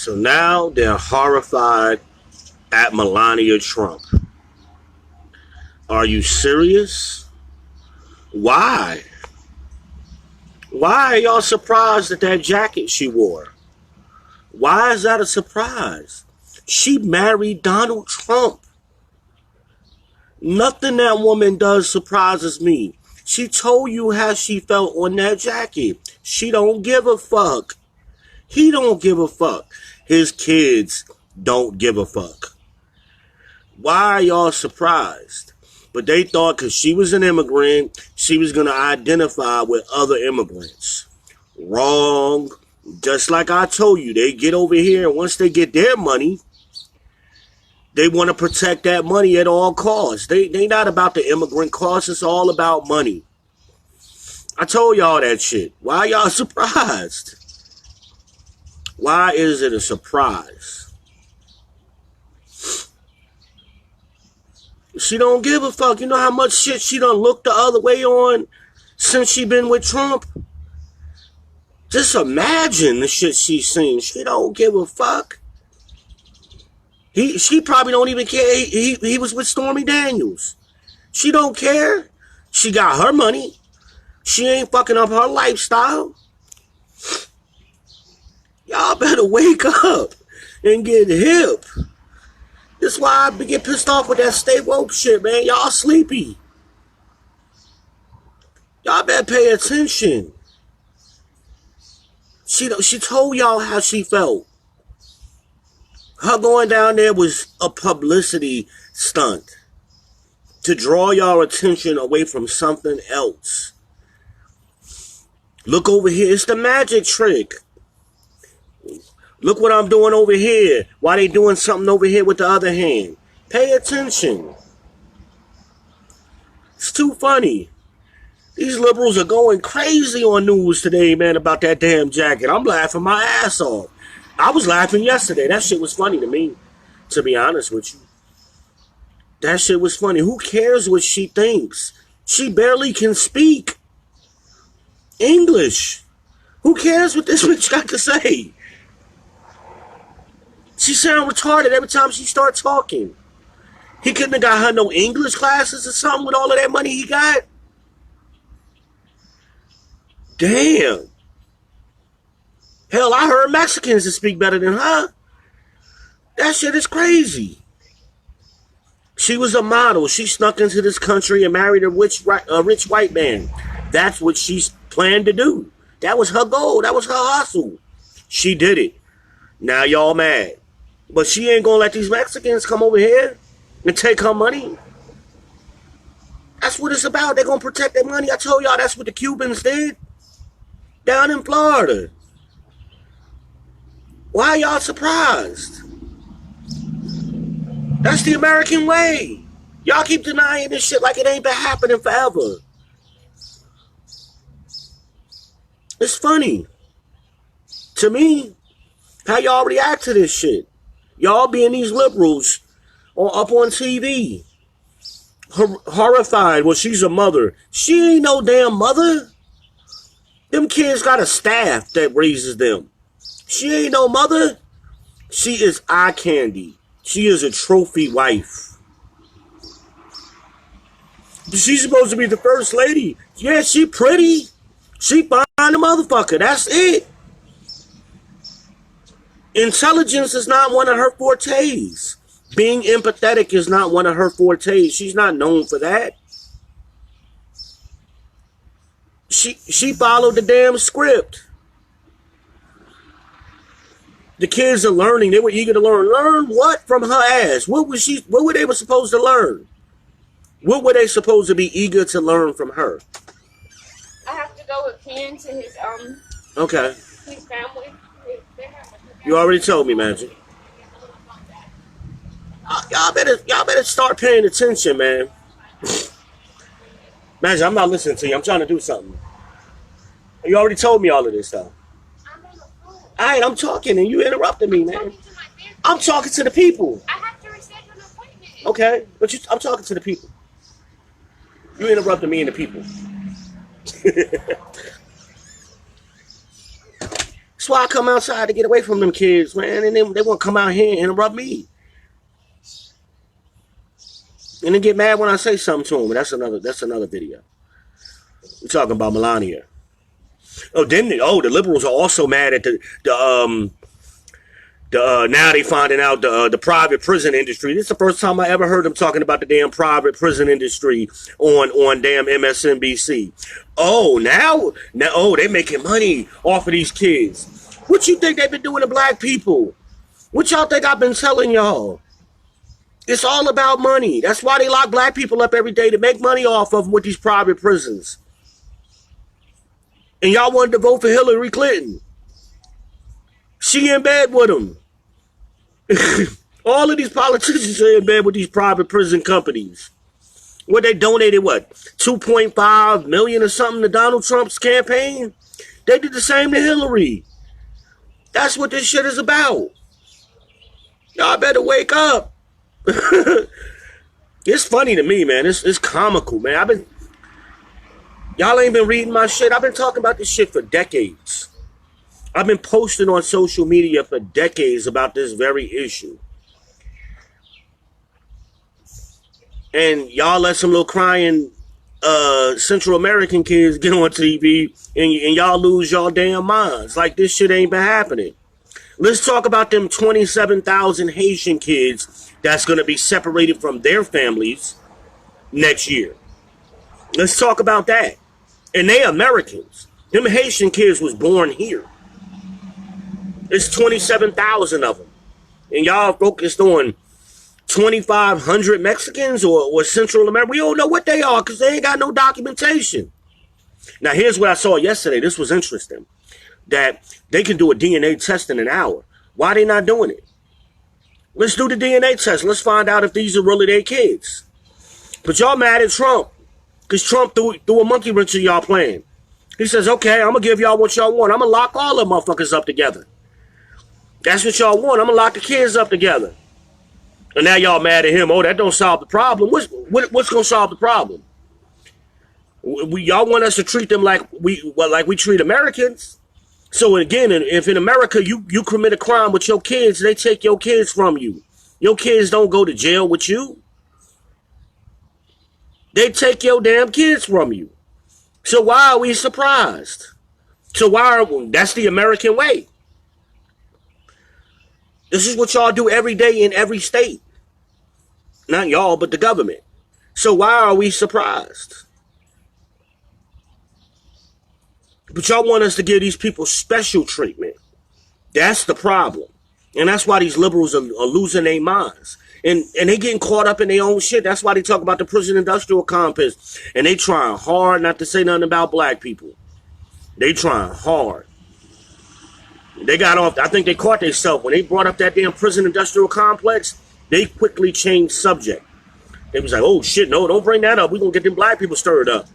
So now they're horrified at Melania Trump. Are you serious? Why? Why are y'all surprised at that jacket she wore? Why is that a surprise? She married Donald Trump. Nothing that woman does surprises me. She told you how she felt on that jacket. She don't give a fuck. He don't give a fuck. His kids don't give a fuck. Why are y'all surprised? But they thought because she was an immigrant, she was going to identify with other immigrants. Wrong. Just like I told you, they get over here, and once they get their money, they want to protect that money at all costs. They not about the immigrant costs. It's all about money. I told y'all that shit. Why y'all surprised? Why is it a surprise? She don't give a fuck. You know how much shit she done looked the other way on since she been with Trump? Just imagine the shit she's seen. She don't give a fuck. She probably don't even care. He was with Stormy Daniels. She don't care. She got her money. She ain't fucking up her lifestyle. Y'all better wake up and get hip. That's why I get pissed off with that stay woke shit, man. Y'all sleepy. Y'all better pay attention. She told y'all how she felt. Her going down there was a publicity stunt to draw y'all attention away from something else. Look over here. It's the magic trick. Look what I'm doing over here. Why they doing something over here with the other hand? Pay attention. It's too funny. These liberals are going crazy on news today, man, about that damn jacket. I'm laughing my ass off. I was laughing yesterday. That shit was funny to me, to be honest with you. That shit was funny. Who cares what she thinks? She barely can speak English. Who cares what this bitch got to say? She sound retarded every time she starts talking. He couldn't have got her no English classes or something with all of that money he got? Damn. Hell, I heard Mexicans that speak better than her. That shit is crazy. She was a model. She snuck into this country and married a rich white man. That's what she planned to do. That was her goal. That was her hustle. She did it. Now y'all mad. But she ain't gonna let these Mexicans come over here and take her money. That's what it's about. They're gonna protect their money. I told y'all that's what the Cubans did down in Florida. Why are y'all surprised? That's the American way. Y'all keep denying this shit like it ain't been happening forever. It's funny. To me, how y'all react to this shit. Y'all being these liberals up on TV. Horrified. Well, she's a mother. She ain't no damn mother. Them kids got a staff that raises them. She ain't no mother. She is eye candy. She is a trophy wife. She's supposed to be the first lady. Yeah, she pretty. She fine the motherfucker. That's it. Intelligence is not one of her fortes. Being empathetic is not one of her fortes. She's not known for that. She followed the damn script. The kids are learning. They were eager to learn. Learn what from her ass? What were they supposed to learn? What were they supposed to be eager to learn from her? I have to go with Ken to his Okay. his family. You already told me, Magic. Y'all better start paying attention, man. Magic, I'm not listening to you. I'm trying to do something. You already told me all of this stuff. Alright, I'm talking and you interrupted me, man. I'm talking to the people. I have to reschedule an appointment. Okay, but I'm talking to the people. You interrupted me and the people. That's why I come outside to get away from them kids, man. And then they want to come out here and interrupt me. And then get mad when I say something to them. But that's another video. We're talking about Melania. Oh, the liberals are also mad at now they finding out the private prison industry. This is the first time I ever heard them talking about the damn private prison industry on damn MSNBC. Oh, now, they're making money off of these kids. What you think they've been doing to black people? What y'all think I've been telling y'all? It's all about money. That's why they lock black people up every day, to make money off of them with these private prisons. And y'all wanted to vote for Hillary Clinton. She in bed with them. All of these politicians are in bed with these private prison companies. Where they donated, what, $2.5 million or something to Donald Trump's campaign? They did the same to Hillary. That's what this shit is about. Y'all better wake up. It's funny to me, man. It's comical, man. Y'all ain't been reading my shit. I've been talking about this shit for decades. I've been posting on social media for decades about this very issue. And y'all let some little crying Central American kids get on TV and y'all lose y'all damn minds. Like this shit ain't been happening. Let's talk about them 27,000 Haitian kids that's going to be separated from their families next year. Let's talk about that. And they Americans. Them Haitian kids was born here. It's 27,000 of them. And y'all focused on 2,500 Mexicans or Central America. We don't know what they are because they ain't got no documentation. Now, here's what I saw yesterday. This was interesting. That they can do a DNA test in an hour. Why are they not doing it? Let's do the DNA test. Let's find out if these are really their kids. But y'all mad at Trump. Because Trump threw a monkey wrench in y'all plan. He says, okay, I'm going to give y'all what y'all want. I'm going to lock all the motherfuckers up together. That's what y'all want. I'm going to lock the kids up together. And now y'all mad at him. Oh, that don't solve the problem. What's going to solve the problem? Y'all want us to treat them like we treat Americans. So again, if in America you commit a crime with your kids, they take your kids from you. Your kids don't go to jail with you. They take your damn kids from you. So why are we surprised? That's the American way. This is what y'all do every day in every state. Not y'all, but the government. So why are we surprised? But y'all want us to give these people special treatment. That's the problem. And that's why these liberals are losing their minds. And they getting caught up in their own shit. That's why they talk about the prison industrial complex. And they trying hard not to say nothing about black people. They trying hard. They got off. I think they caught themselves. When they brought up that damn prison industrial complex, they quickly changed subject. They was like, oh shit, no, don't bring that up. We're going to get them black people stirred up.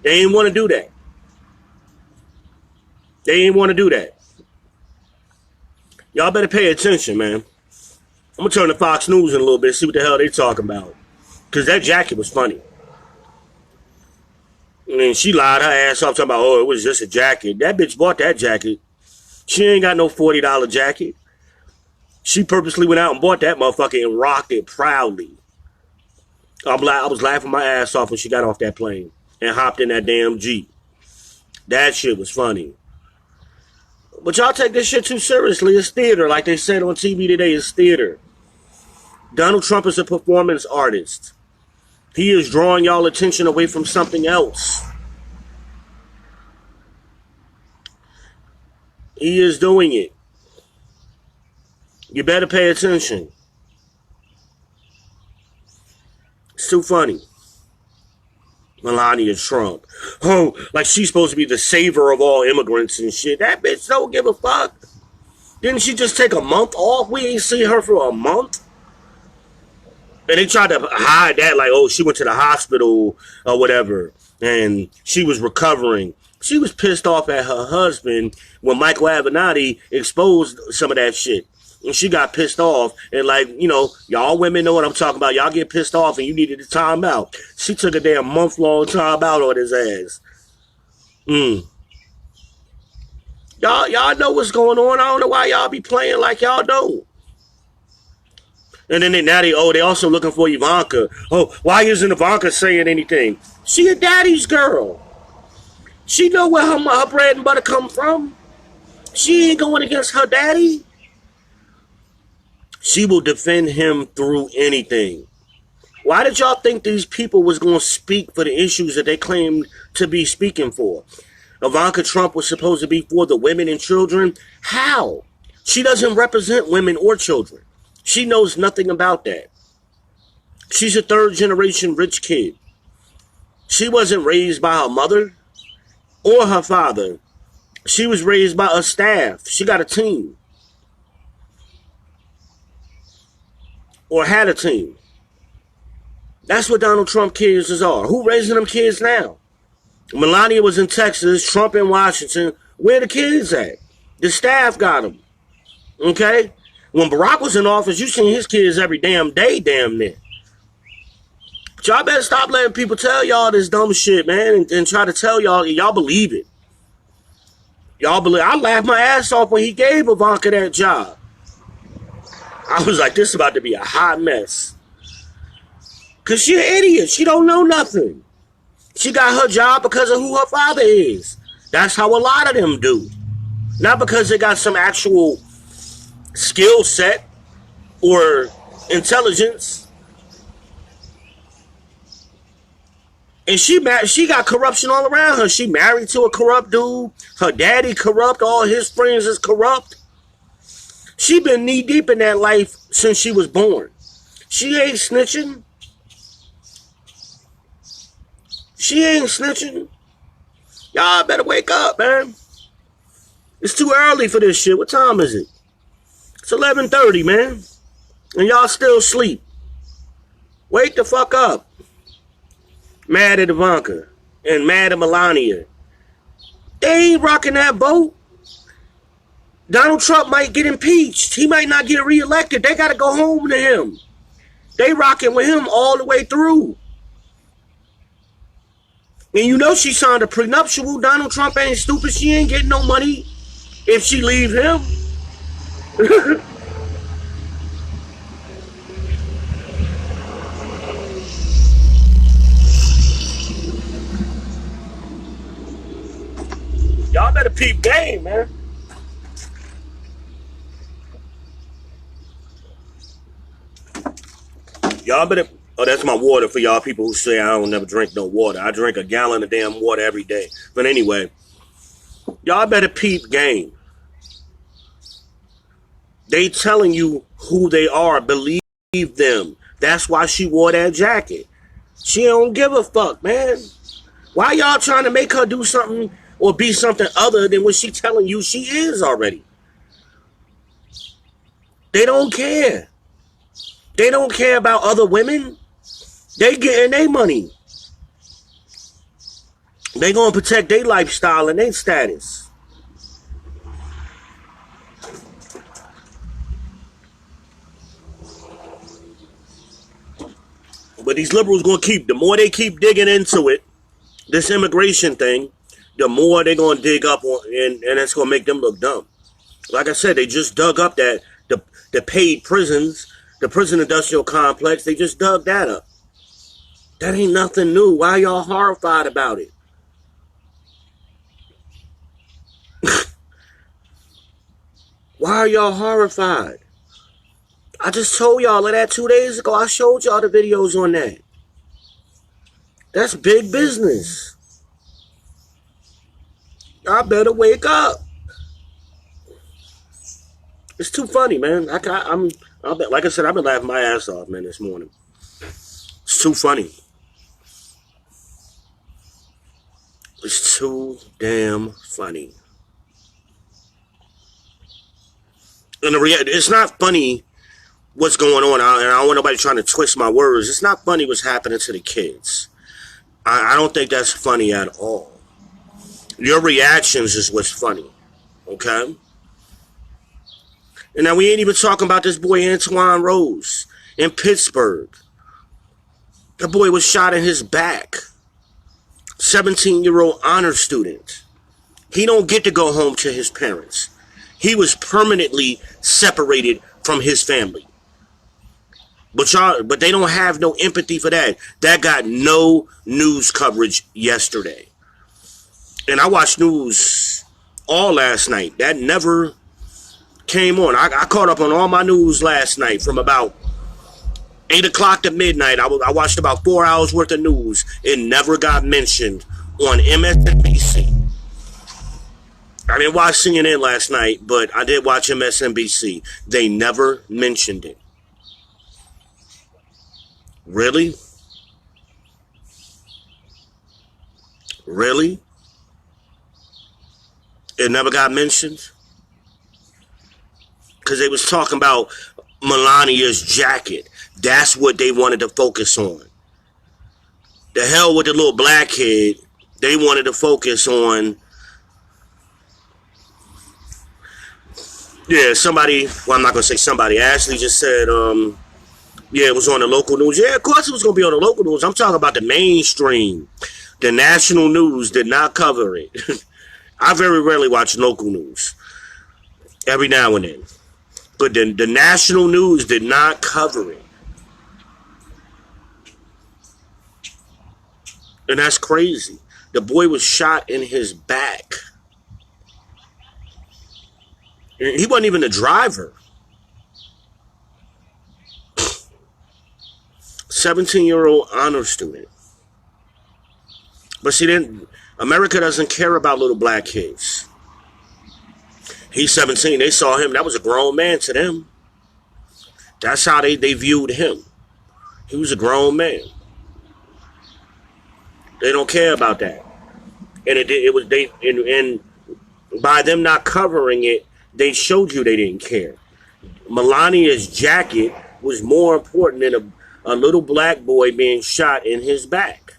They ain't want to do that. They ain't want to do that. Y'all better pay attention, man. I'm going to turn to Fox News in a little bit, see what the hell they talking about. Because that jacket was funny. And then she lied her ass off talking about, oh, it was just a jacket. That bitch bought that jacket. She ain't got no $40 jacket. She purposely went out and bought that motherfucker and rocked it proudly. I was laughing my ass off when she got off that plane and hopped in that damn Jeep. That shit was funny. But y'all take this shit too seriously. It's theater. Like they said on TV today, it's theater. Donald Trump is a performance artist. He is drawing y'all attention away from something else. He is doing it. You better pay attention. It's too funny. Melania Trump. Oh, like she's supposed to be the savior of all immigrants and shit. That bitch don't give a fuck. Didn't she just take a month off? We ain't seen her for a month. And they tried to hide that like, oh, she went to the hospital or whatever. And she was recovering. She was pissed off at her husband when Michael Avenatti exposed some of that shit. And she got pissed off. And like, you know, y'all women know what I'm talking about. Y'all get pissed off and you needed to time out. She took a damn month-long time out on his ass. Y'all know what's going on. I don't know why y'all be playing like y'all don't. And then they also looking for Ivanka. Oh, why isn't Ivanka saying anything? She a daddy's girl. She know where her bread and butter come from. She ain't going against her daddy. She will defend him through anything. Why did y'all think these people was going to speak for the issues that they claimed to be speaking for? Ivanka Trump was supposed to be for the women and children. How? She doesn't represent women or children. She knows nothing about that. She's a third generation rich kid. She wasn't raised by her mother or her father. She was raised by a staff. She got a team. Or had a team. That's what Donald Trump kids are. Who raising them kids now? Melania was in Texas, Trump in Washington. Where the kids at? The staff got them. Okay? When Barack was in office, you seen his kids every damn day, damn near. But y'all better stop letting people tell y'all this dumb shit, man, and try to tell y'all believe it. Y'all believe. I laughed my ass off when he gave Ivanka that job. I was like, this is about to be a hot mess. Because she an idiot. She don't know nothing. She got her job because of who her father is. That's how a lot of them do. Not because they got some actual skill set or intelligence. And she got corruption all around her. She married to a corrupt dude. Her daddy corrupt. All his friends is corrupt. She been knee deep in that life since she was born. She ain't snitching. She ain't snitching. Y'all better wake up, man. It's too early for this shit. What time is it? It's 11:30, man. And y'all still sleep. Wake the fuck up. Mad at Ivanka. And mad at Melania. They ain't rocking that boat. Donald Trump might get impeached. He might not get reelected. They got to go home to him. They rocking with him all the way through. And you know she signed a prenuptial. Donald Trump ain't stupid. She ain't getting no money if she leave him. Y'all better peep game, man. Y'all better... Oh, that's my water for y'all people who say I don't never drink no water. I drink a gallon of damn water every day. But anyway, y'all better peep game. They telling you who they are. Believe them. That's why she wore that jacket. She don't give a fuck, man. Why y'all trying to make her do something or be something other than what she telling you she is already? They don't care. They don't care about other women. They getting their money. They gonna protect their lifestyle and their status. But these liberals gonna the more they keep digging into it, this immigration thing, the more they gonna dig up on, and it's gonna make them look dumb. Like I said, they just dug up that the paid prisons, the prison industrial complex. They just dug that up. That ain't nothing new. Why y'all horrified about it? Why are y'all horrified? I just told y'all of that 2 days ago. I showed y'all the videos on that. That's big business. Y'all better wake up. It's too funny, man. Like I said, I've been laughing my ass off, man, this morning. It's too funny. It's too damn funny. And it's not funny what's going on, and I don't want nobody trying to twist my words. It's not funny what's happening to the kids. I don't think that's funny at all. Your reactions is what's funny, okay? And now we ain't even talking about this boy Antoine Rose in Pittsburgh. The boy was shot in his back. 17-year-old honor student. He don't get to go home to his parents. He was permanently separated from his family. But they don't have no empathy for that. That got no news coverage yesterday. And I watched news all last night. That never came on. I caught up on all my news last night from about 8 o'clock to midnight. I watched about 4 hours worth of news. It never got mentioned on MSNBC. I didn't watch CNN last night, but I did watch MSNBC. They never mentioned it. Really? Really? It never got mentioned? Because they was talking about Melania's jacket. That's what they wanted to focus on. The hell with the little black kid. They wanted to focus on... Yeah, somebody... Well, I'm not going to say somebody. Ashley just said, yeah, it was on the local news. Yeah, of course it was going to be on the local news. I'm talking about the mainstream. The national news did not cover it. I very rarely watch local news. Every now and then. But the national news did not cover it. And that's crazy. The boy was shot in his back. And he wasn't even the driver. 17-year-old honor student. But see, then America doesn't care about little black kids. He's 17. They saw him. That was a grown man to them. That's how they viewed him. He was a grown man. They don't care about that. And by them not covering it, they showed you they didn't care. Melania's jacket was more important than a little black boy being shot in his back.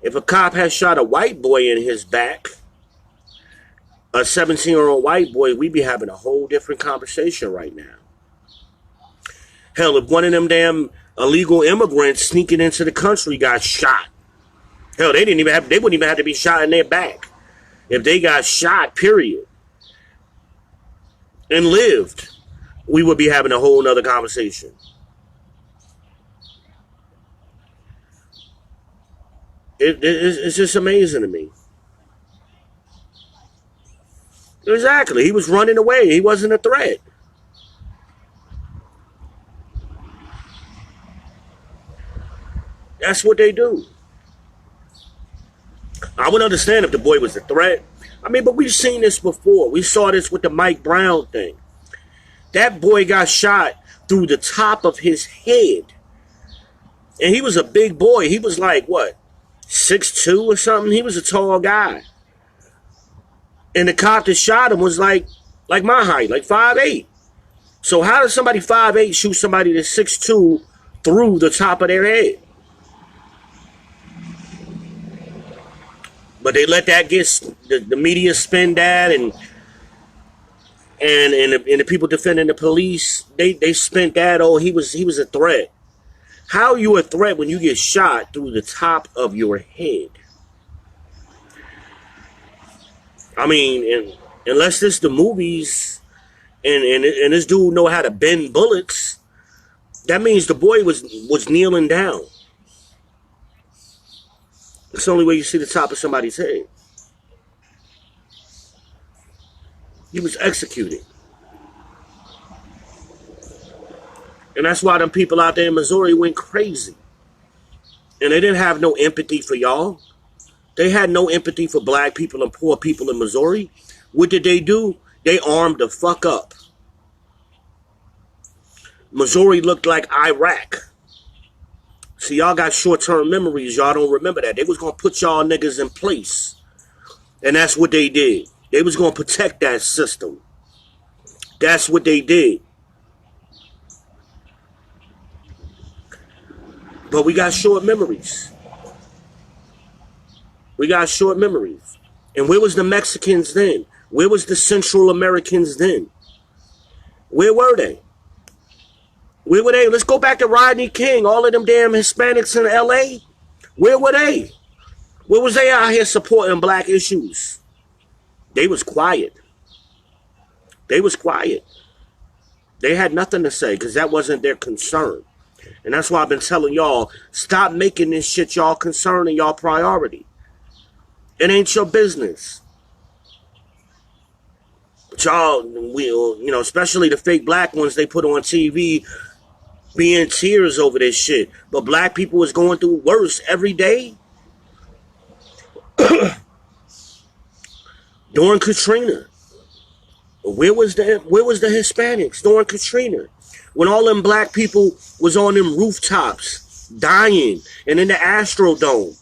If a cop had shot a white boy in his back, a 17-year-old white boy, we'd be having a whole different conversation right now. Hell, if one of them damn illegal immigrants sneaking into the country got shot, hell, they wouldn't even have to be shot in their back. If they got shot, period, and lived, we would be having a whole nother conversation. It's just amazing to me. Exactly. He was running away. He wasn't a threat. That's what they do. I would understand if the boy was a threat. I mean, but we've seen this before. We saw this with the Mike Brown thing. That boy got shot through the top of his head. And he was a big boy. He was like, what, 6'2" or something? He was a tall guy. And the cop that shot him was like my height, like 5'8". So how does somebody 5'8" shoot somebody that's 6'2" through the top of their head? But they let that get the media spin that, and the people defending the police, they spent that. Oh, he was a threat. How are you a threat when you get shot through the top of your head? I mean, unless this the movies, and this dude know how to bend bullets, that means the boy was kneeling down. It's the only way you see the top of somebody's head. He was executed. And that's why them people out there in Missouri went crazy. And they didn't have no empathy for y'all. They had no empathy for black people and poor people in Missouri. What did they do? They armed the fuck up. Missouri looked like Iraq. See, y'all got short-term memories. Y'all don't remember that. They was going to put y'all niggas in place. And that's what they did. They was going to protect that system. That's what they did. But we got short memories. We got short memories. And where was the Mexicans then? Where was the Central Americans then? Where were they? Where were they? Let's go back to Rodney King. All of them damn Hispanics in L.A. Where were they? Where was they out here supporting black issues? They was quiet. They was quiet. They had nothing to say because that wasn't their concern. And that's why I've been telling y'all, stop making this shit y'all concern and y'all priority. It ain't your business. But y'all, especially the fake black ones they put on TV, be in tears over this shit. But black people is going through worse every day. During Katrina, where was the Hispanics during Katrina? When all them black people was on them rooftops dying and in the Astrodome.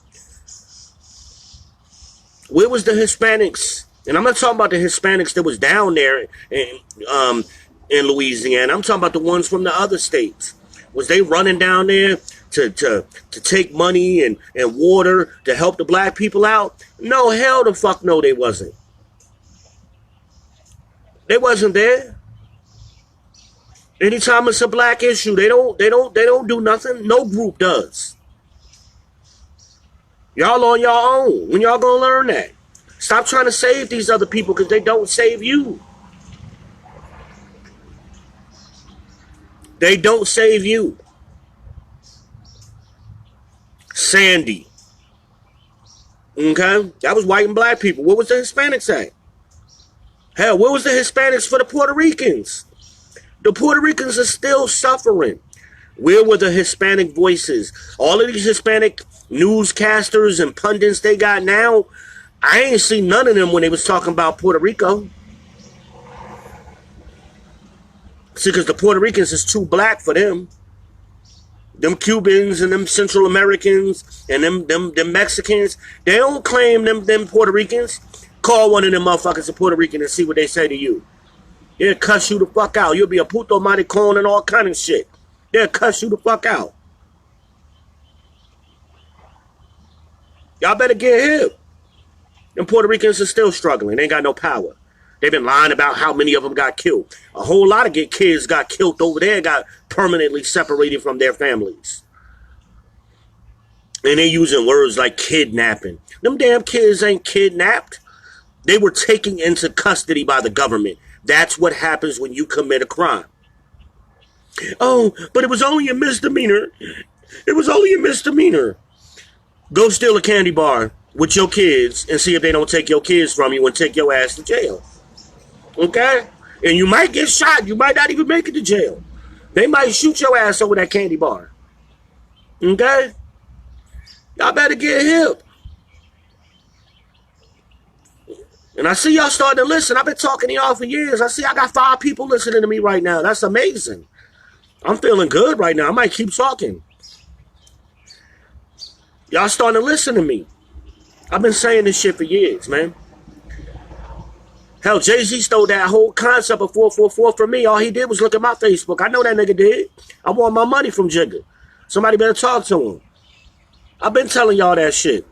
Where was the Hispanics? And I'm not talking about the Hispanics that was down there in Louisiana. I'm talking about the ones from the other states. Was they running down there to take money and water to help the black people out? No, hell the fuck no, they wasn't. They wasn't there. Anytime it's a black issue, they don't do nothing. No group does. Y'all on your own. When y'all gonna learn that? Stop trying to save these other people because they don't save you. They don't save you. Sandy. Okay? That was white and black people. What was the Hispanics at? Hell, where was the Hispanics for the Puerto Ricans? The Puerto Ricans are still suffering. Where were the Hispanic voices? All of these Hispanic newscasters and pundits they got now, I ain't seen none of them when they was talking about Puerto Rico. See, because the Puerto Ricans is too black for them. Them Cubans and them Central Americans and them Mexicans, they don't claim them Puerto Ricans. Call one of them motherfuckers a Puerto Rican and see what they say to you. They'll cuss you the fuck out. You'll be a puto maricon and all kind of shit. They'll cuss you the fuck out. Y'all better get hip. Them Puerto Ricans are still struggling. They ain't got no power. They've been lying about how many of them got killed. A whole lot of kids got killed over there and got permanently separated from their families. And they're using words like kidnapping. Them damn kids ain't kidnapped. They were taken into custody by the government. That's what happens when you commit a crime. Oh, but it was only a misdemeanor. It was only a misdemeanor. Go steal a candy bar with your kids and see if they don't take your kids from you and take your ass to jail. Okay? And you might get shot. You might not even make it to jail. They might shoot your ass over that candy bar. Okay? Y'all better get hip. And I see y'all starting to listen. I've been talking to y'all for years. I see I got 5 people listening to me right now. That's amazing. I'm feeling good right now. I might keep talking. Y'all starting to listen to me. I've been saying this shit for years, man. Hell, Jay-Z stole that whole concept of 444 from me. All he did was look at my Facebook. I know that nigga did. I want my money from Jigga. Somebody better talk to him. I've been telling y'all that shit.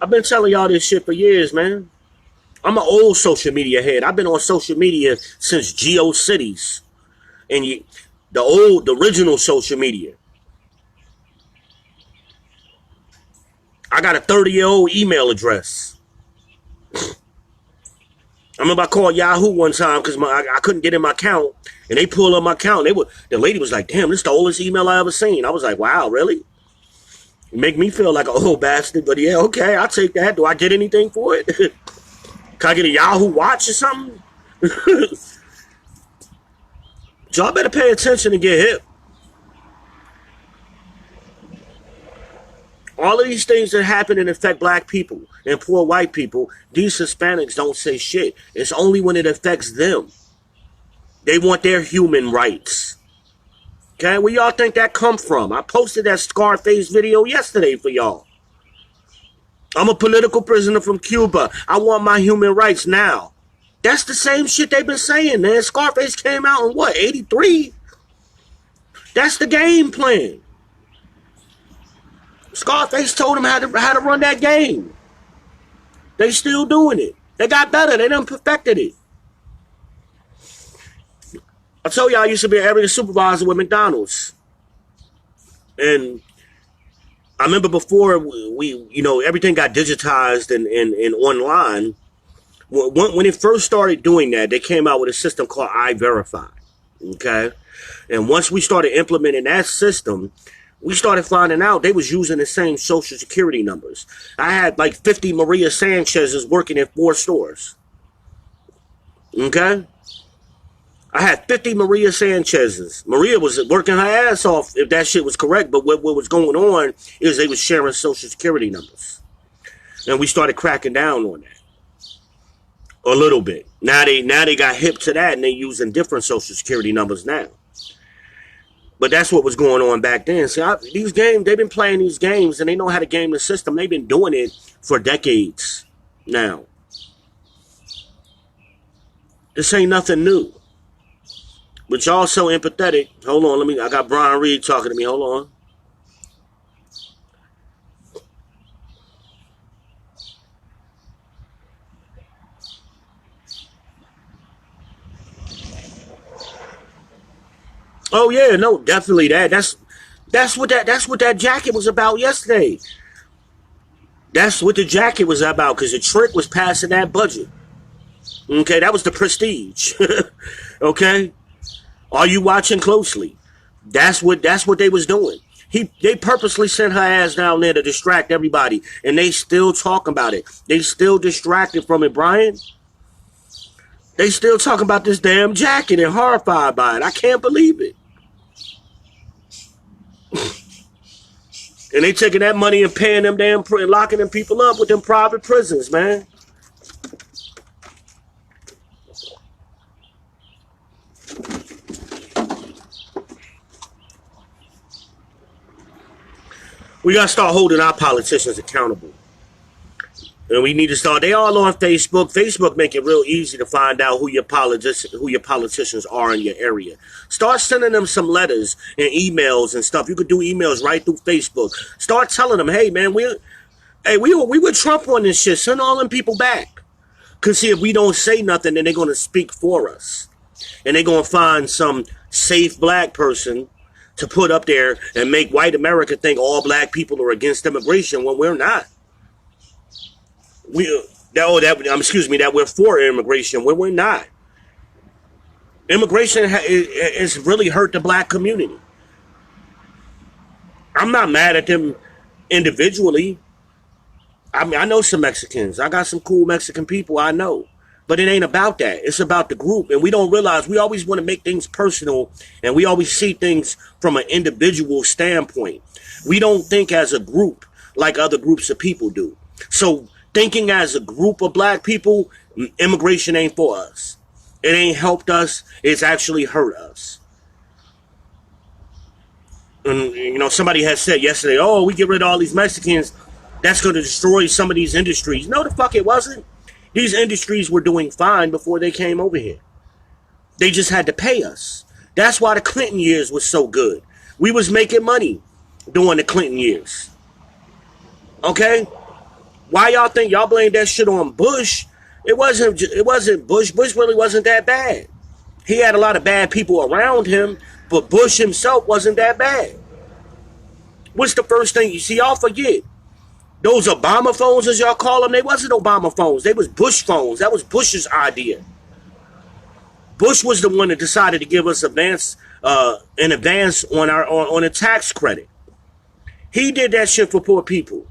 I've been telling y'all this shit for years, man. I'm an old social media head. I've been on social media since GeoCities. And the original social media. I got a 30-year-old email address. I remember I called Yahoo one time because I couldn't get in my account. And they pulled up my account. The lady was like, damn, this is the oldest email I ever seen. I was like, wow, really? Make me feel like an old bastard, but yeah, okay, I'll take that. Do I get anything for it? Can I get a Yahoo watch or something? Y'all better pay attention and get hip. All of these things that happen and affect black people and poor white people, these Hispanics don't say shit. It's only when it affects them. They want their human rights. Okay, where y'all think that come from? I posted that Scarface video yesterday for y'all. I'm a political prisoner from Cuba. I want my human rights now. That's the same shit they've been saying, man. Scarface came out in what, 83? That's the game plan. Scarface told them how to run that game. They still doing it. They got better. They done perfected it. I told y'all I used to be an area supervisor with McDonald's. And I remember before we you know, everything got digitized and online. When it first started doing that, they came out with a system called iVerify. Okay, and once we started implementing that system, we started finding out they was using the same social security numbers. I had like 50 Maria Sanchez's working in 4 stores. Okay, I had 50 Maria Sanchez's. Maria was working her ass off if that shit was correct, but what was going on is they was sharing social security numbers, and we started cracking down on that a little bit. Now they got hip to that, and they using different social security numbers now. But that's what was going on back then. See, these games, they've been playing these games, and they know how to game the system. They've been doing it for decades now. This ain't nothing new. But y'all so empathetic. Hold on, I got Brian Reed talking to me. Hold on. Oh yeah, no, definitely that's what that jacket was about yesterday. That's what the jacket was about, because the trick was passing that budget. Okay, that was the prestige. Okay? Are you watching closely? That's what they was doing. They purposely sent her ass down there to distract everybody, and they still talk about it. They still distracted from it, Brian. They still talking about this damn jacket and horrified by it. I can't believe it. And they taking that money and paying them damn, locking them people up with them private prisons, man. We got to start holding our politicians accountable. And we need to start. They all on Facebook. Facebook make it real easy to find out who your politicians are in your area. Start sending them some letters and emails and stuff. You could do emails right through Facebook. Start telling them, hey man, we with Trump on this shit. Send all them people back. Cause see, if we don't say nothing, then they're gonna speak for us, and they're gonna find some safe black person to put up there and make white America think all black people are against immigration when we're not. That we're for immigration when we're not. Immigration has really hurt the black community. I'm not mad at them individually. I mean, I know some Mexicans. I got some cool Mexican people I know. But it ain't about that. It's about the group. And we don't realize, we always want to make things personal, and we always see things from an individual standpoint. We don't think as a group like other groups of people do. So thinking as a group of black people, immigration ain't for us. It ain't helped us. It's actually hurt us. And, you know, somebody has said yesterday, oh, we get rid of all these Mexicans, that's going to destroy some of these industries. No, the fuck it wasn't. These industries were doing fine before they came over here. They just had to pay us. That's why the Clinton years was so good. We was making money during the Clinton years. Okay? Why y'all think y'all blame that shit on Bush? It wasn't Bush. Bush really wasn't that bad. He had a lot of bad people around him, but Bush himself wasn't that bad. What's the first thing you see? Y'all forget. Those Obama phones, as y'all call them, they wasn't Obama phones. They was Bush phones. That was Bush's idea. Bush was the one that decided to give us an advance on a tax credit. He did that shit for poor people.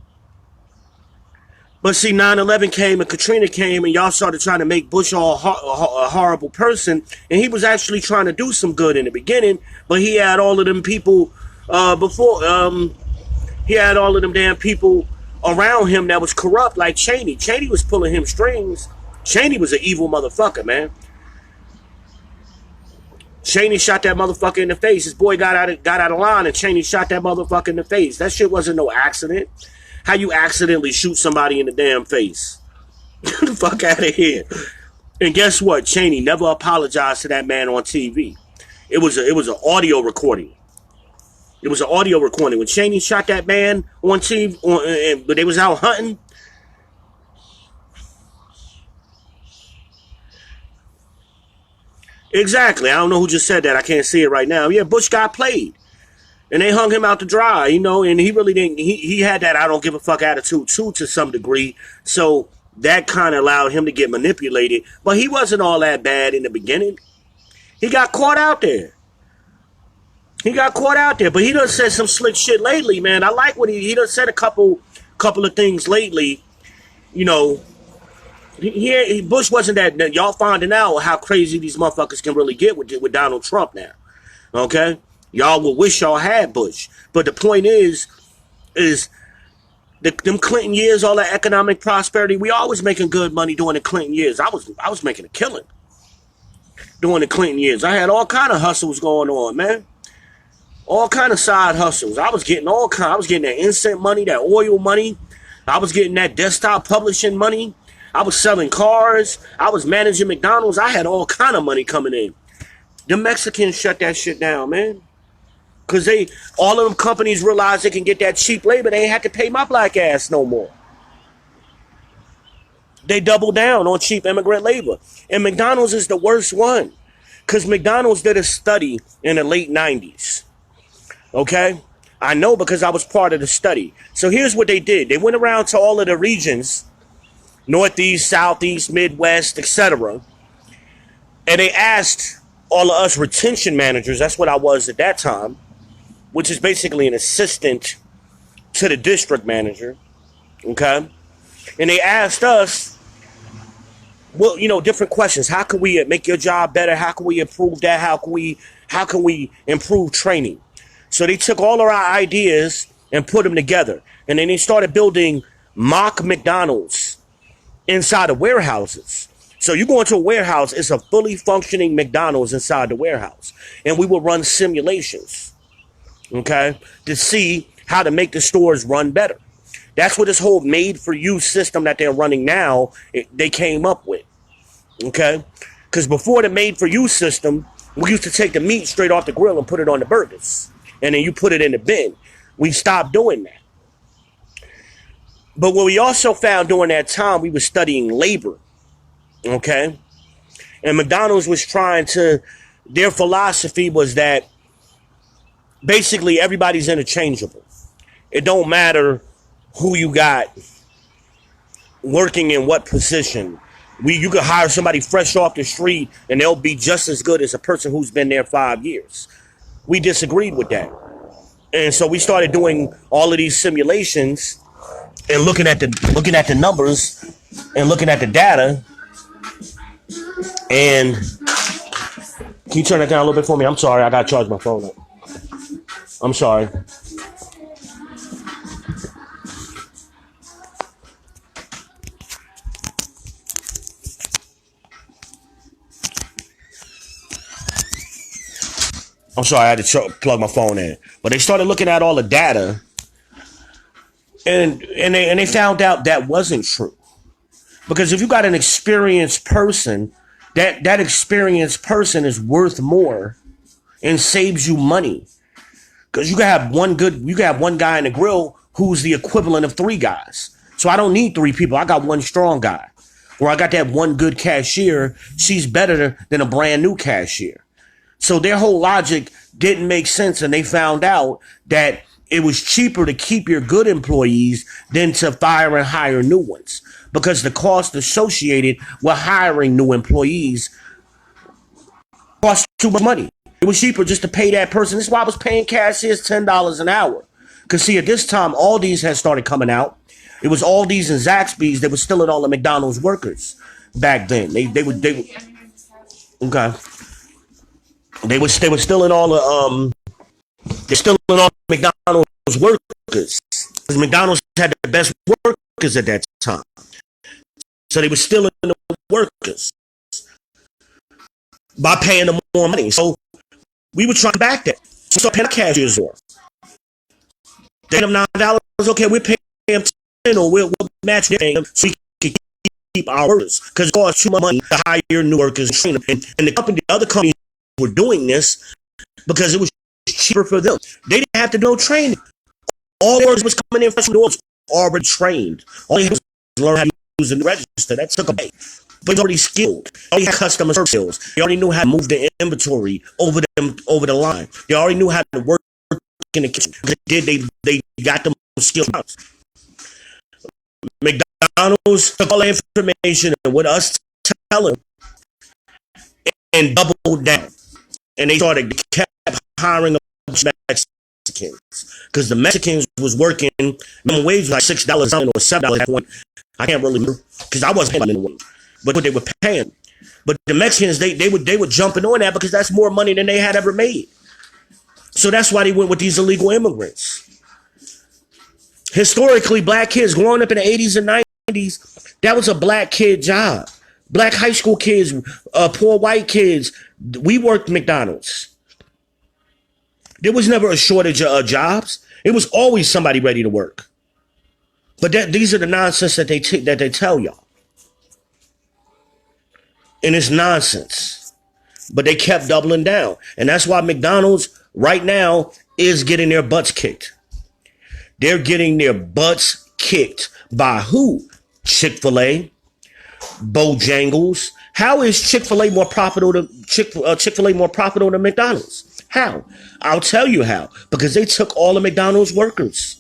But see, 9/11 came and Katrina came, and y'all started trying to make Bush a horrible person, and he was actually trying to do some good in the beginning, but he had all of them people he had all of them damn people around him that was corrupt, like Cheney. Cheney was pulling him strings. Cheney was an evil motherfucker, man. Cheney shot that motherfucker in the face. His boy got out of line, and Cheney shot that motherfucker in the face. That shit wasn't no accident. How you accidentally shoot somebody in the damn face? Get the fuck out of here. And guess what? Cheney never apologized to that man on TV. It was an audio recording. It was an audio recording. When Cheney shot that man on TV, but they was out hunting. Exactly. I don't know who just said that. I can't see it right now. Yeah, Bush got played. And they hung him out to dry, and he really didn't. He had that I don't give a fuck attitude too, to some degree. So that kind of allowed him to get manipulated. But he wasn't all that bad in the beginning. He got caught out there. But he done said some slick shit lately, man. I like what he done said a couple of things lately. You know, Bush wasn't that. Y'all finding out how crazy these motherfuckers can really get with Donald Trump now. Okay, y'all will wish y'all had Bush, but the point is them Clinton years, all that economic prosperity. We always making good money during the Clinton years. I was making a killing during the Clinton years. I had all kind of hustles going on, man. All kind of side hustles. I was getting that instant money, that oil money. I was getting that desktop publishing money. I was selling cars. I was managing McDonald's. I had all kind of money coming in. The Mexicans shut that shit down, man. Because all of them companies realized they can get that cheap labor. They ain't had to pay my black ass no more. They doubled down on cheap immigrant labor. And McDonald's is the worst one. Because McDonald's did a study in the late 90s. Okay? I know because I was part of the study. So here's what they did. They went around to all of the regions, Northeast, Southeast, Midwest, etc. And they asked all of us retention managers, that's what I was at that time, which is basically an assistant to the district manager. Okay? And they asked us, well, different questions. How can we make your job better? How can we improve that? How can we improve training? So they took all of our ideas and put them together. And then they started building mock McDonald's inside of warehouses. So you go into a warehouse, it's a fully functioning McDonald's inside the warehouse. And we will run simulations, okay, to see how to make the stores run better. That's what this whole made-for-you system that they're running now, they came up with, okay? Because before the made-for-you system, we used to take the meat straight off the grill and put it on the burgers. And then you put it in the bin. We stopped doing that. But what we also found during that time, we were studying labor, okay? And McDonald's was their philosophy was that basically everybody's interchangeable. It don't matter who you got working in what position. You could hire somebody fresh off the street and they'll be just as good as a person who's been there 5 years. We disagreed with that. And so we started doing all of these simulations and looking at the numbers and looking at the data. And can you turn that down a little bit for me? I'm sorry, I gotta charge my phone up. I'm sorry. I had to plug my phone in. But they started looking at all the data, and they found out that wasn't true. Because if you got an experienced person, that experienced person is worth more and saves you money. Because you can have one guy in the grill who's the equivalent of 3 guys. So I don't need 3 people. I got one strong guy. Or I got that one good cashier. She's better than a brand new cashier. So their whole logic didn't make sense, and they found out that it was cheaper to keep your good employees than to fire and hire new ones, because the cost associated with hiring new employees cost too much money. It was cheaper just to pay that person. This is why I was paying cashiers $10 an hour. Because see, at this time, Aldi's had started coming out. It was Aldi's and Zaxby's that were stealing all the McDonald's workers back then. They would okay. They were stealing all the they're stealing all the McDonald's workers. Because McDonald's had the best workers at that time. So they were stealing the workers by paying them more money. So we were trying to back that. So paying the cashiers off. They them $9. Okay, we're paying them 10, or we'll match them so we can keep our workers. Because it costs too much money to hire new workers and train them. And the other companies were doing this because it was cheaper for them. They didn't have to do no training. All the workers was coming in fresh from the doors already trained. All they had to learn how to use the register. That took a day. But he already skilled. They already had customer service skills. They already knew how to move the inventory over the line. They already knew how to work in the kitchen. They got them skills. McDonald's took all the information and with us telling and doubled down. And they kept hiring Mexicans. Because the Mexicans was working, minimum wage was like $6 or $7 at one. I can't really remember because I wasn't paying minimum wage. But what they were paying. But the Mexicans, they were jumping on that because that's more money than they had ever made. So that's why they went with these illegal immigrants. Historically, black kids growing up in the 80s and 90s, that was a black kid job. Black high school kids, poor white kids, we worked McDonald's. There was never a shortage of jobs. It was always somebody ready to work. But these are the nonsense that they tell y'all. And it's nonsense. But they kept doubling down. And that's why McDonald's right now is getting their butts kicked. They're getting their butts kicked by who? Chick-fil-A, Bojangles. How is Chick-fil-A more profitable than McDonald's? How? I'll tell you how. Because they took all the McDonald's workers.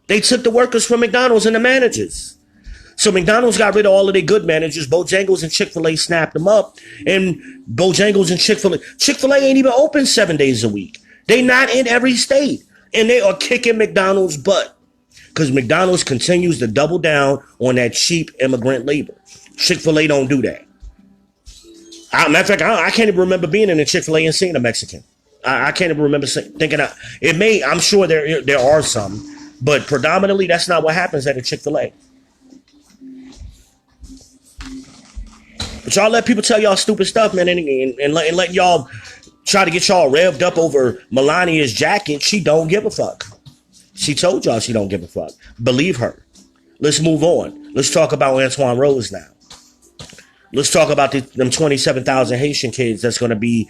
They took the workers from McDonald's and the managers. So McDonald's got rid of all of their good managers. Bojangles and Chick-fil-A snapped them up. And Bojangles and Chick-fil-A ain't even open 7 days a week. They not in every state. And they are kicking McDonald's butt. Because McDonald's continues to double down on that cheap immigrant labor. Chick-fil-A don't do that. Matter of fact, I can't even remember being in a Chick-fil-A and seeing a Mexican. I can't even remember thinking. I'm sure there are some. But predominantly, that's not what happens at a Chick-fil-A. But y'all let people tell y'all stupid stuff, man, and let y'all try to get y'all revved up over Melania's jacket. She don't give a fuck. She told y'all she don't give a fuck. Believe her. Let's move on. Let's talk about Antoine Rose now. Let's talk about them 27,000 Haitian kids that's going to be...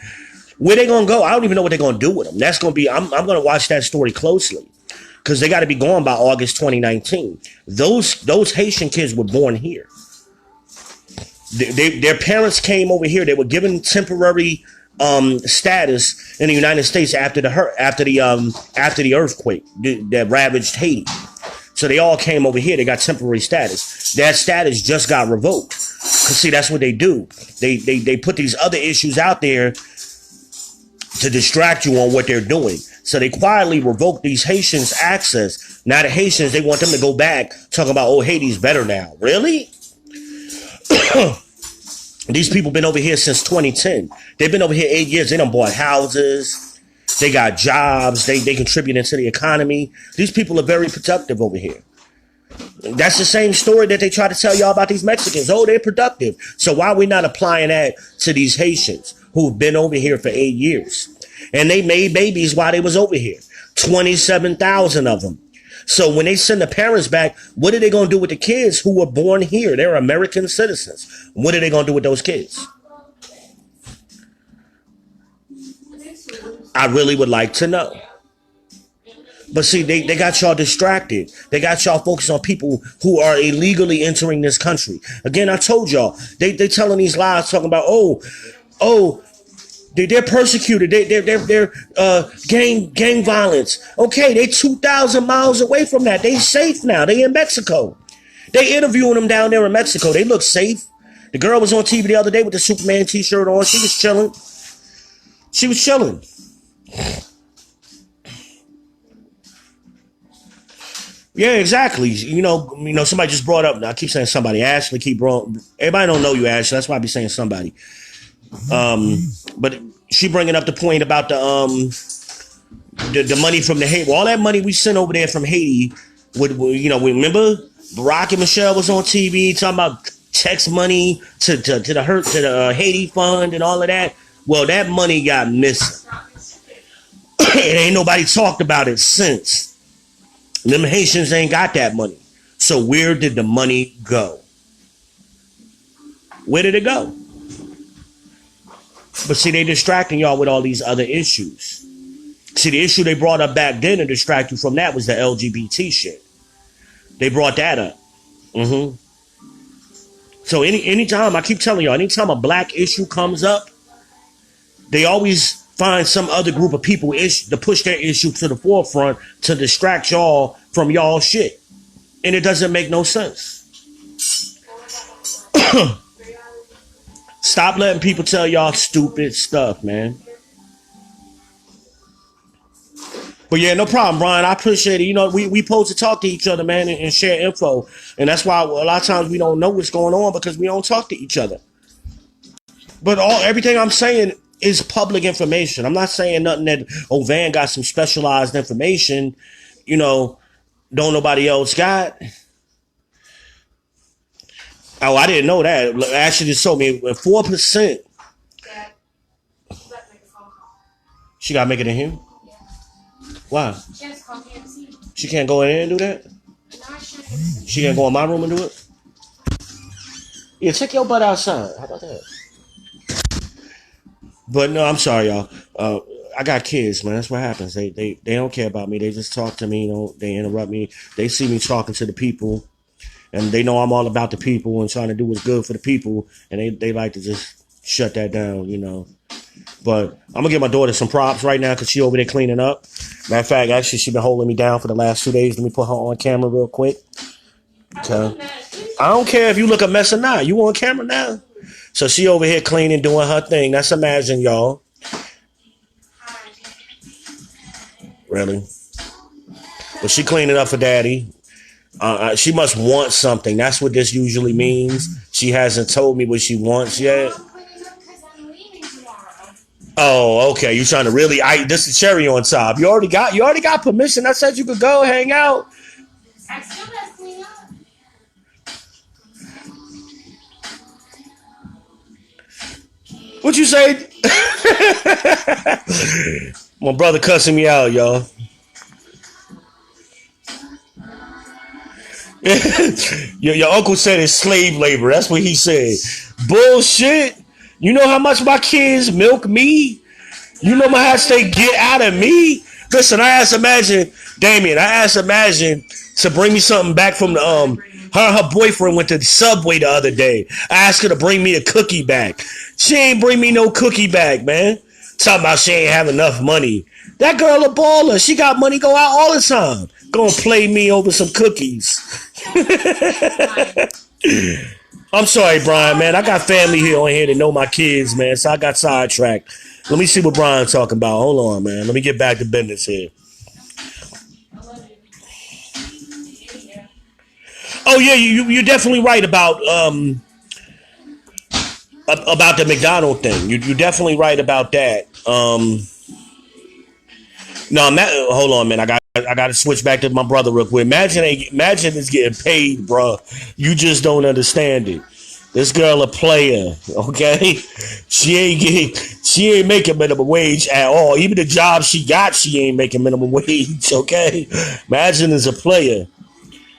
Where they going to go? I don't even know what they're going to do with them. That's going to be... I'm going to watch that story closely. Because they got to be gone by August 2019. Those Haitian kids were born here. Their parents came over here. They were given temporary status in the United States after the earthquake that ravaged Haiti. So they all came over here. They got temporary status. That status just got revoked. Cause see, that's what they do. They put these other issues out there to distract you on what they're doing. So they quietly revoke these Haitians' access. Now the Haitians, they want them to go back, talking about, oh, Haiti's better now. Really? These people been over here since 2010. They've been over here 8 years. They done bought houses. They got jobs. They contribute into the economy. These people are very productive over here. That's the same story that they try to tell y'all about these Mexicans. Oh, they're productive. So why are we not applying that to these Haitians who've been over here for 8 years? And they made babies while they was over here. 27,000 of them. So when they send the parents back, what are they going to do with the kids who were born here? They're American citizens. What are they going to do with those kids? I really would like to know. But see, they got y'all distracted. They got y'all focused on people who are illegally entering this country. Again, I told y'all, they telling these lies talking about, they're persecuted. They're gang violence. Okay, they 2,000 miles away from that. They safe now. They in Mexico. They interviewing them down there in Mexico. They look safe. The girl was on TV the other day with the Superman t-shirt on. She was chilling. Yeah, exactly. You know, somebody just brought up. I keep saying somebody. Ashley everybody don't know you, Ashley. That's why I be saying somebody. But she bringing up the point about the money from the Haiti. Well, all that money we sent over there from Haiti. We remember Barack and Michelle was on TV talking about text money to the Haiti fund and all of that. Well, that money got missing. And ain't nobody talked about it since. Them Haitians ain't got that money. So where did the money go? Where did it go? But see, they distracting y'all with all these other issues. See, the issue they brought up back then to distract you from that was the LGBT shit. They brought that up. So anytime, I keep telling y'all, anytime a black issue comes up, they always find some other group of people to push their issue to the forefront to distract y'all from y'all shit. And it doesn't make no sense. Stop letting people tell y'all stupid stuff, man. But yeah, no problem, Brian. I appreciate it. You know, we supposed to talk to each other, man, and share info. And that's why a lot of times we don't know what's going on because we don't talk to each other. But everything I'm saying is public information. I'm not saying nothing that, Van got some specialized information, you know, don't nobody else got. Oh, I didn't know that. Ashley just told me 4%. She got to make it in here? Yeah. Why? She has to call KFC. She can't go in here and do that? No, she can't go in my room and do it? Yeah, check your butt outside. How about that? But no, I'm sorry, y'all. I got kids, man. That's what happens. They don't care about me. They just talk to me. You know, they interrupt me. They see me talking to the people. And they know I'm all about the people and trying to do what's good for the people. And they like to just shut that down, you know. But I'm going to give my daughter some props right now because she over there cleaning up. Matter of fact, actually, she's been holding me down for the last 2 days. Let me put her on camera real quick. Okay. I don't care if you look a mess or not. You on camera now? So she over here cleaning, doing her thing. That's Imagine, y'all. Really? But she cleaning up for daddy. She must want something. That's what this usually means. She hasn't told me what she wants yet. Oh, okay. You trying to really? This is cherry on top. You already got permission. I said you could go hang out. I still gotta clean up. What you say? My brother cussing me out, y'all. your uncle said it's slave labor. That's what he said. Bullshit. You know how much my kids milk me? You know how much they get out of me? Listen, I asked Imagine to bring me something back from the her boyfriend went to the Subway the other day. I asked her to bring me a cookie back. She ain't bring me no cookie back, man. Talking about she ain't have enough money. That girl a baller. She got money go out all the time. Gonna play me over some cookies. I'm sorry, Brian, man. I got family here on here that know my kids, man. So I got sidetracked. Let me see what Brian's talking about. Hold on, man. Let me get back to business here. Oh yeah, you're definitely right about the McDonald thing. You're definitely right about that. No, hold on, man. I got to switch back to my brother real quick. Imagine is getting paid, bro. You just don't understand it. This girl a player, okay? She ain't making minimum wage at all. Even the job she got, she ain't making minimum wage, okay? Imagine is a player,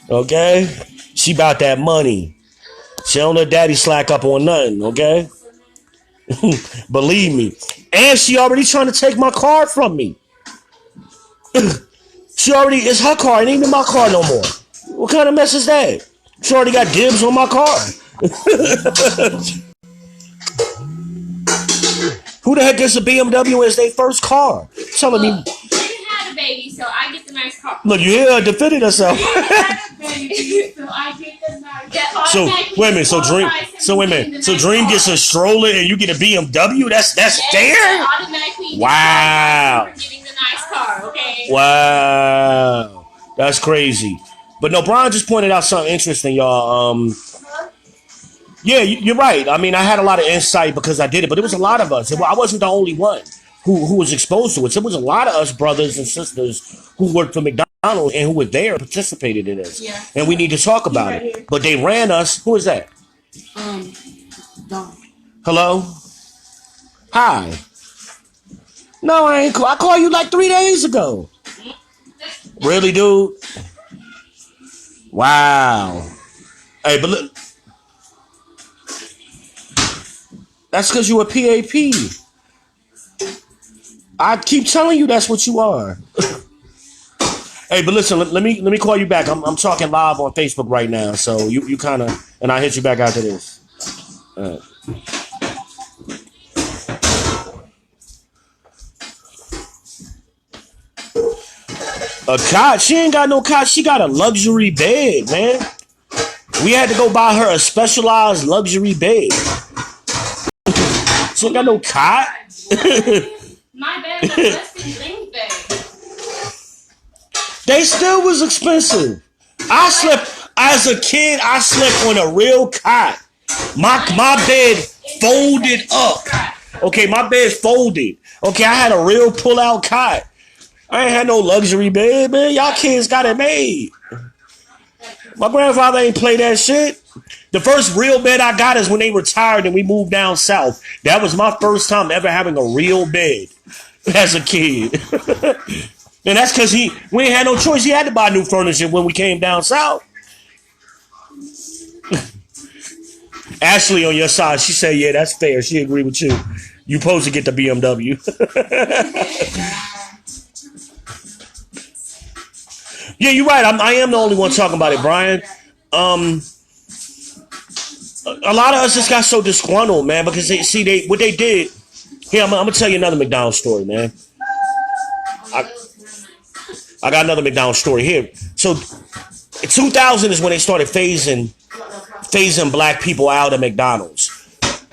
okay? She about that money. She don't let daddy slack up on nothing, okay? Believe me. And she already trying to take my car from me. It's her car. It ain't even my car no more. What kind of mess is that? She already got dibs on my car. Who the heck gets a BMW as their first car? Telling me. She didn't have a baby, so I get the nice car. Look, you hear her defending herself. So I get the nice. So wait a minute. So Dream gets a stroller and you get a BMW. That's fair. Wow. For getting the nice car, okay? Wow, that's crazy. But no, Brian just pointed out something interesting, y'all. Yeah, you're right. I mean, I had a lot of insight because I did it, but it was a lot of us. I wasn't the only one who was exposed to it. So it was a lot of us brothers and sisters who worked for McDonald's and who were there and participated in this. Yeah. And we need to talk about it. Here. But they ran us. Who is that? Don. Hello? Hi. No, I ain't. I called you like 3 days ago. Really, dude? Wow. Hey, but look. That's because you a PAP. I keep telling you that's what you are. Hey, but listen, let me call you back. I'm talking live on Facebook right now, so you kind of, and I'll hit you back after this. A cot? She ain't got no cot. She got a luxury bed, man. We had to go buy her a specialized luxury bed. She ain't got no cot. My bed was less than Zane's bed. They still was expensive. I slept as a kid. I slept on a real cot. My bed folded up. Okay, my bed folded. Okay, I had a real pull-out cot. I ain't had no luxury bed, man. Y'all kids got it made. My grandfather ain't play that shit. The first real bed I got is when they retired and we moved down south. That was my first time ever having a real bed as a kid. And that's because we ain't had no choice. He had to buy new furniture when we came down south. Ashley on your side, she said, yeah, that's fair. She agreed with you. You supposed to get the BMW. Yeah, you're right. I am the only one talking about it, Brian. A lot of us just got so disgruntled, man, because what they did. Here, I'm gonna tell you another McDonald's story, man. I got another McDonald's story here. So, 2000 is when they started phasing black people out of McDonald's.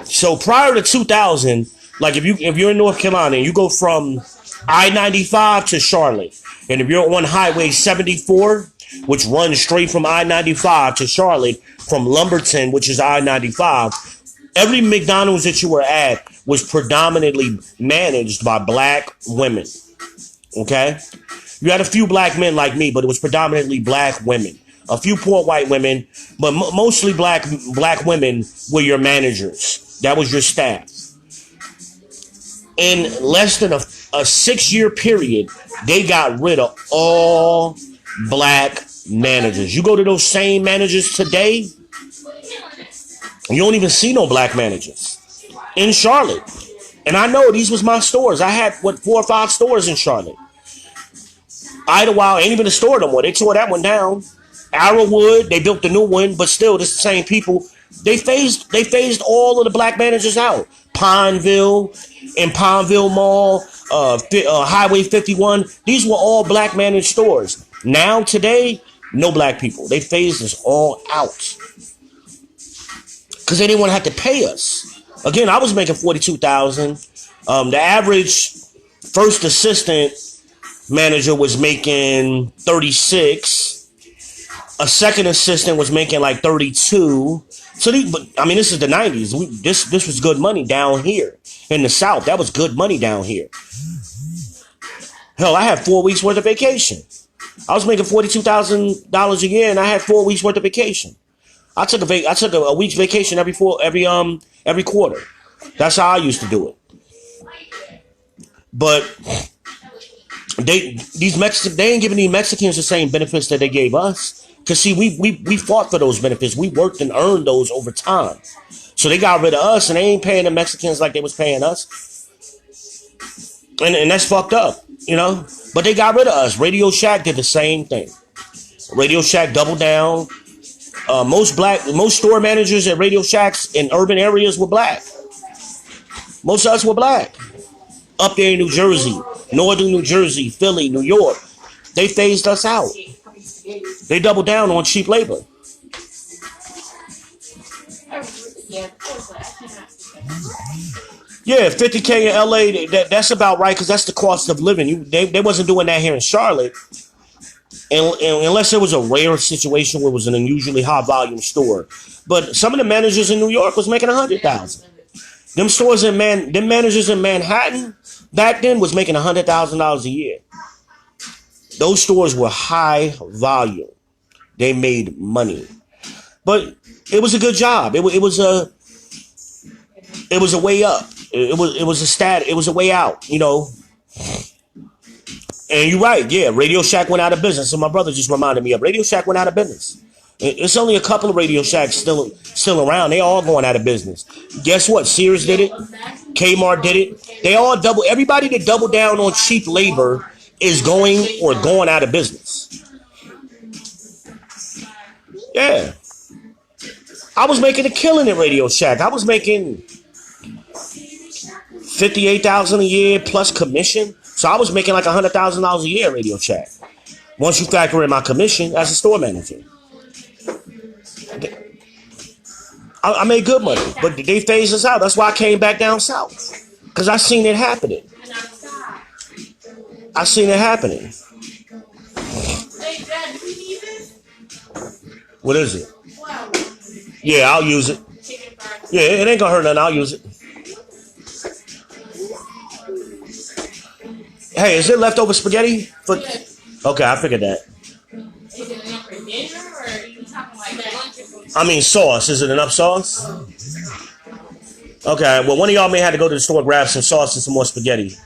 So prior to 2000, like if you're in North Carolina and you go from I-95 to Charlotte, and if you're on Highway 74, which runs straight from I-95 to Charlotte, from Lumberton, which is I-95, every McDonald's that you were at was predominantly managed by black women. Okay? You had a few black men like me, but it was predominantly black women. A few poor white women, but mostly black women were your managers. That was your staff. In less than a 6-year period, they got rid of all black managers. You go to those same managers today, you don't even see no black managers in Charlotte. And I know these was my stores. I had 4 or 5 stores in Charlotte. Idlewild ain't even a store no more. They tore that one down. Arrowwood, they built the new one, but still, it's the same people. They phased all of the black managers out. Pineville, and Pineville Mall, Highway 51. These were all black managed stores. Now, today, no black people. They phased us all out because they didn't want to have to pay us. Again, I was making $42,000. The average first assistant manager was making 36. A second assistant was making like 32. So, this is the 90s. This was good money down here in the South. That was good money down here. Hell, I had 4 weeks worth of vacation. I was making $42,000 a year, and I had 4 weeks worth of vacation. I took a week's vacation every quarter. That's how I used to do it. But they ain't giving these Mexicans the same benefits that they gave us. Because, see, we fought for those benefits. We worked and earned those over time. So they got rid of us, and they ain't paying the Mexicans like they was paying us. And that's fucked up, you know? But they got rid of us. Radio Shack did the same thing. Radio Shack doubled down. Most store managers at Radio Shacks in urban areas were black. Most of us were black. Up there in New Jersey, northern New Jersey, Philly, New York. They phased us out. They doubled down on cheap labor. Yeah, $50K in LA, that's about right, because that's the cost of living. They wasn't doing that here in Charlotte. And unless it was a rare situation where it was an unusually high volume store. But some of the managers in New York was making $100,000. Them managers in Manhattan back then was making $100,000 a year. Those stores were high volume. They made money, but it was a good job. It was a way up. It was a way out. You know. And you're right. Yeah, Radio Shack went out of business. So my brother just reminded me of Radio Shack went out of business. It's only a couple of Radio Shacks still around. They all going out of business. Guess what? Sears did it. Kmart did it. Everybody that doubled down on cheap labor is going out of business. Yeah. I was making a killing at Radio Shack. I was making $58,000 a year plus commission. So I was making like $100,000 a year at Radio Shack. Once you factor in my commission as a store manager, I made good money, but they phased us out. That's why I came back down south, because I seen it happening. I seen it happening. What is it? Yeah, I'll use it. Yeah, it ain't gonna hurt nothing. I'll use it. Hey, is it leftover spaghetti? Okay, I figured that. Is it enough for dinner, or are you talking like that? I mean, sauce. Is it enough sauce? Okay, well, one of y'all may have to go to the store and grab some sauce and some more spaghetti.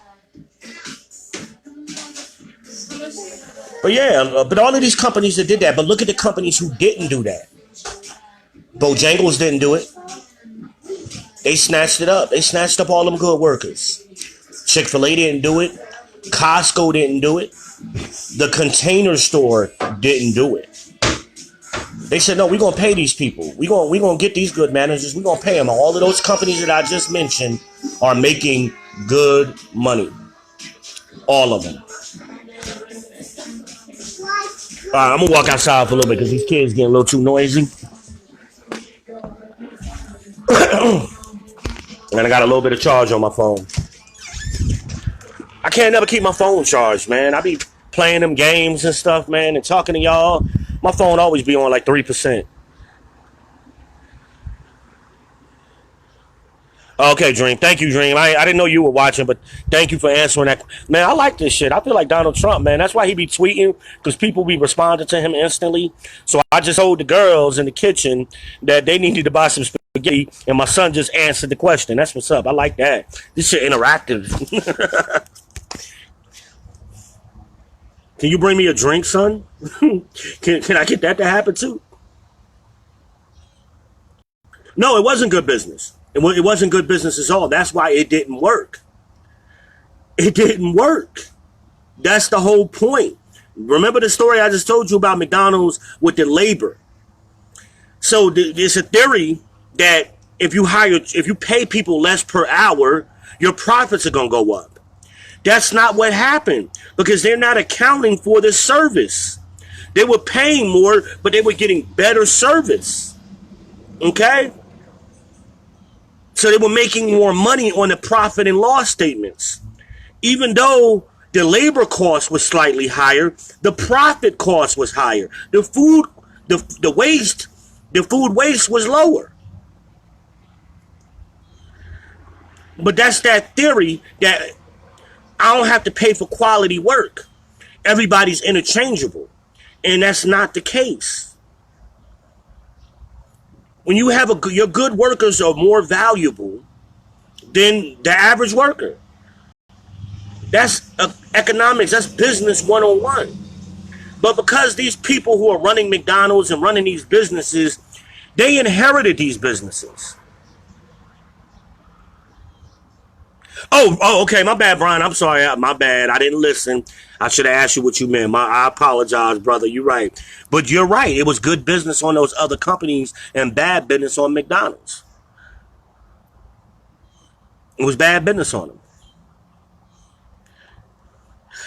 But yeah, but all of these companies that did that, but look at the companies who didn't do that. Bojangles didn't do it. They snatched it up. They snatched up all them good workers. Chick-fil-A didn't do it. Costco didn't do it. The Container Store didn't do it. They said, no, we're going to pay these people. We're going to get these good managers. We're going to pay them. All of those companies that I just mentioned are making good money. All of them. All right, I'm going to walk outside for a little bit because these kids getting a little too noisy. And I got a little bit of charge on my phone. I can't never keep my phone charged, man. I be playing them games and stuff, man, and talking to y'all. My phone always be on like 3%. Okay, Dream. Thank you, Dream. I didn't know you were watching, but thank you for answering that. Man, I like this shit. I feel like Donald Trump, man. That's why he be tweeting, because people be responding to him instantly. So I just told the girls in the kitchen that they needed to buy some spaghetti, and my son just answered the question. That's what's up. I like that. This shit interactive. Can you bring me a drink, son? Can I get that to happen too? No, it wasn't good business. It wasn't good business at all. That's why it didn't work. It didn't work. That's the whole point. Remember the story I just told you about McDonald's with the labor? So there's a theory that if you pay people less per hour, your profits are going to go up. That's not what happened, because they're not accounting for the service. They were paying more, but they were getting better service. Okay? So they were making more money on the profit and loss statements. Even though the labor cost was slightly higher, the profit cost was higher. The food waste was lower. But that's that theory that I don't have to pay for quality work. Everybody's interchangeable. And that's not the case. When you have your good workers are more valuable than the average worker. That's economics. That's business 101. But because these people who are running McDonald's and running these businesses, they inherited these businesses. Oh, okay. My bad, Brian. I'm sorry. My bad. I didn't listen. I should have asked you what you meant. I apologize, brother. You're right. But you're right. It was good business on those other companies and bad business on McDonald's. It was bad business on them.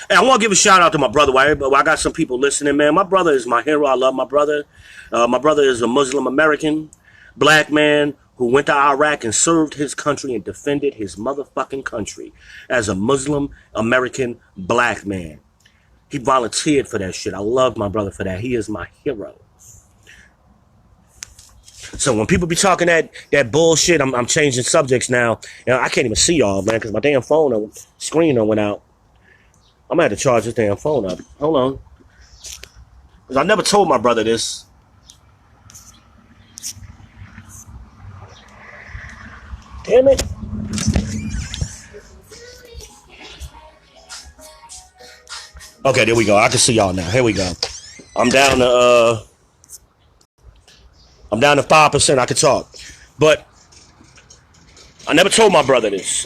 And I want to give a shout out to my brother. I got some people listening, man. My brother is my hero. I love my brother. My brother is a Muslim American, black man who went to Iraq and served his country and defended his motherfucking country as a Muslim American black man. He volunteered for that shit. I love my brother for that. He is my hero. So when people be talking that bullshit, I'm changing subjects now. I can't even see y'all, man, because my damn phone screen went out. I'm going to have to charge this damn phone up. Hold on. Because I never told my brother this. Damn it. Okay, there we go. I can see y'all now. Here we go. I'm down to 5%. I can talk. But I never told my brother this.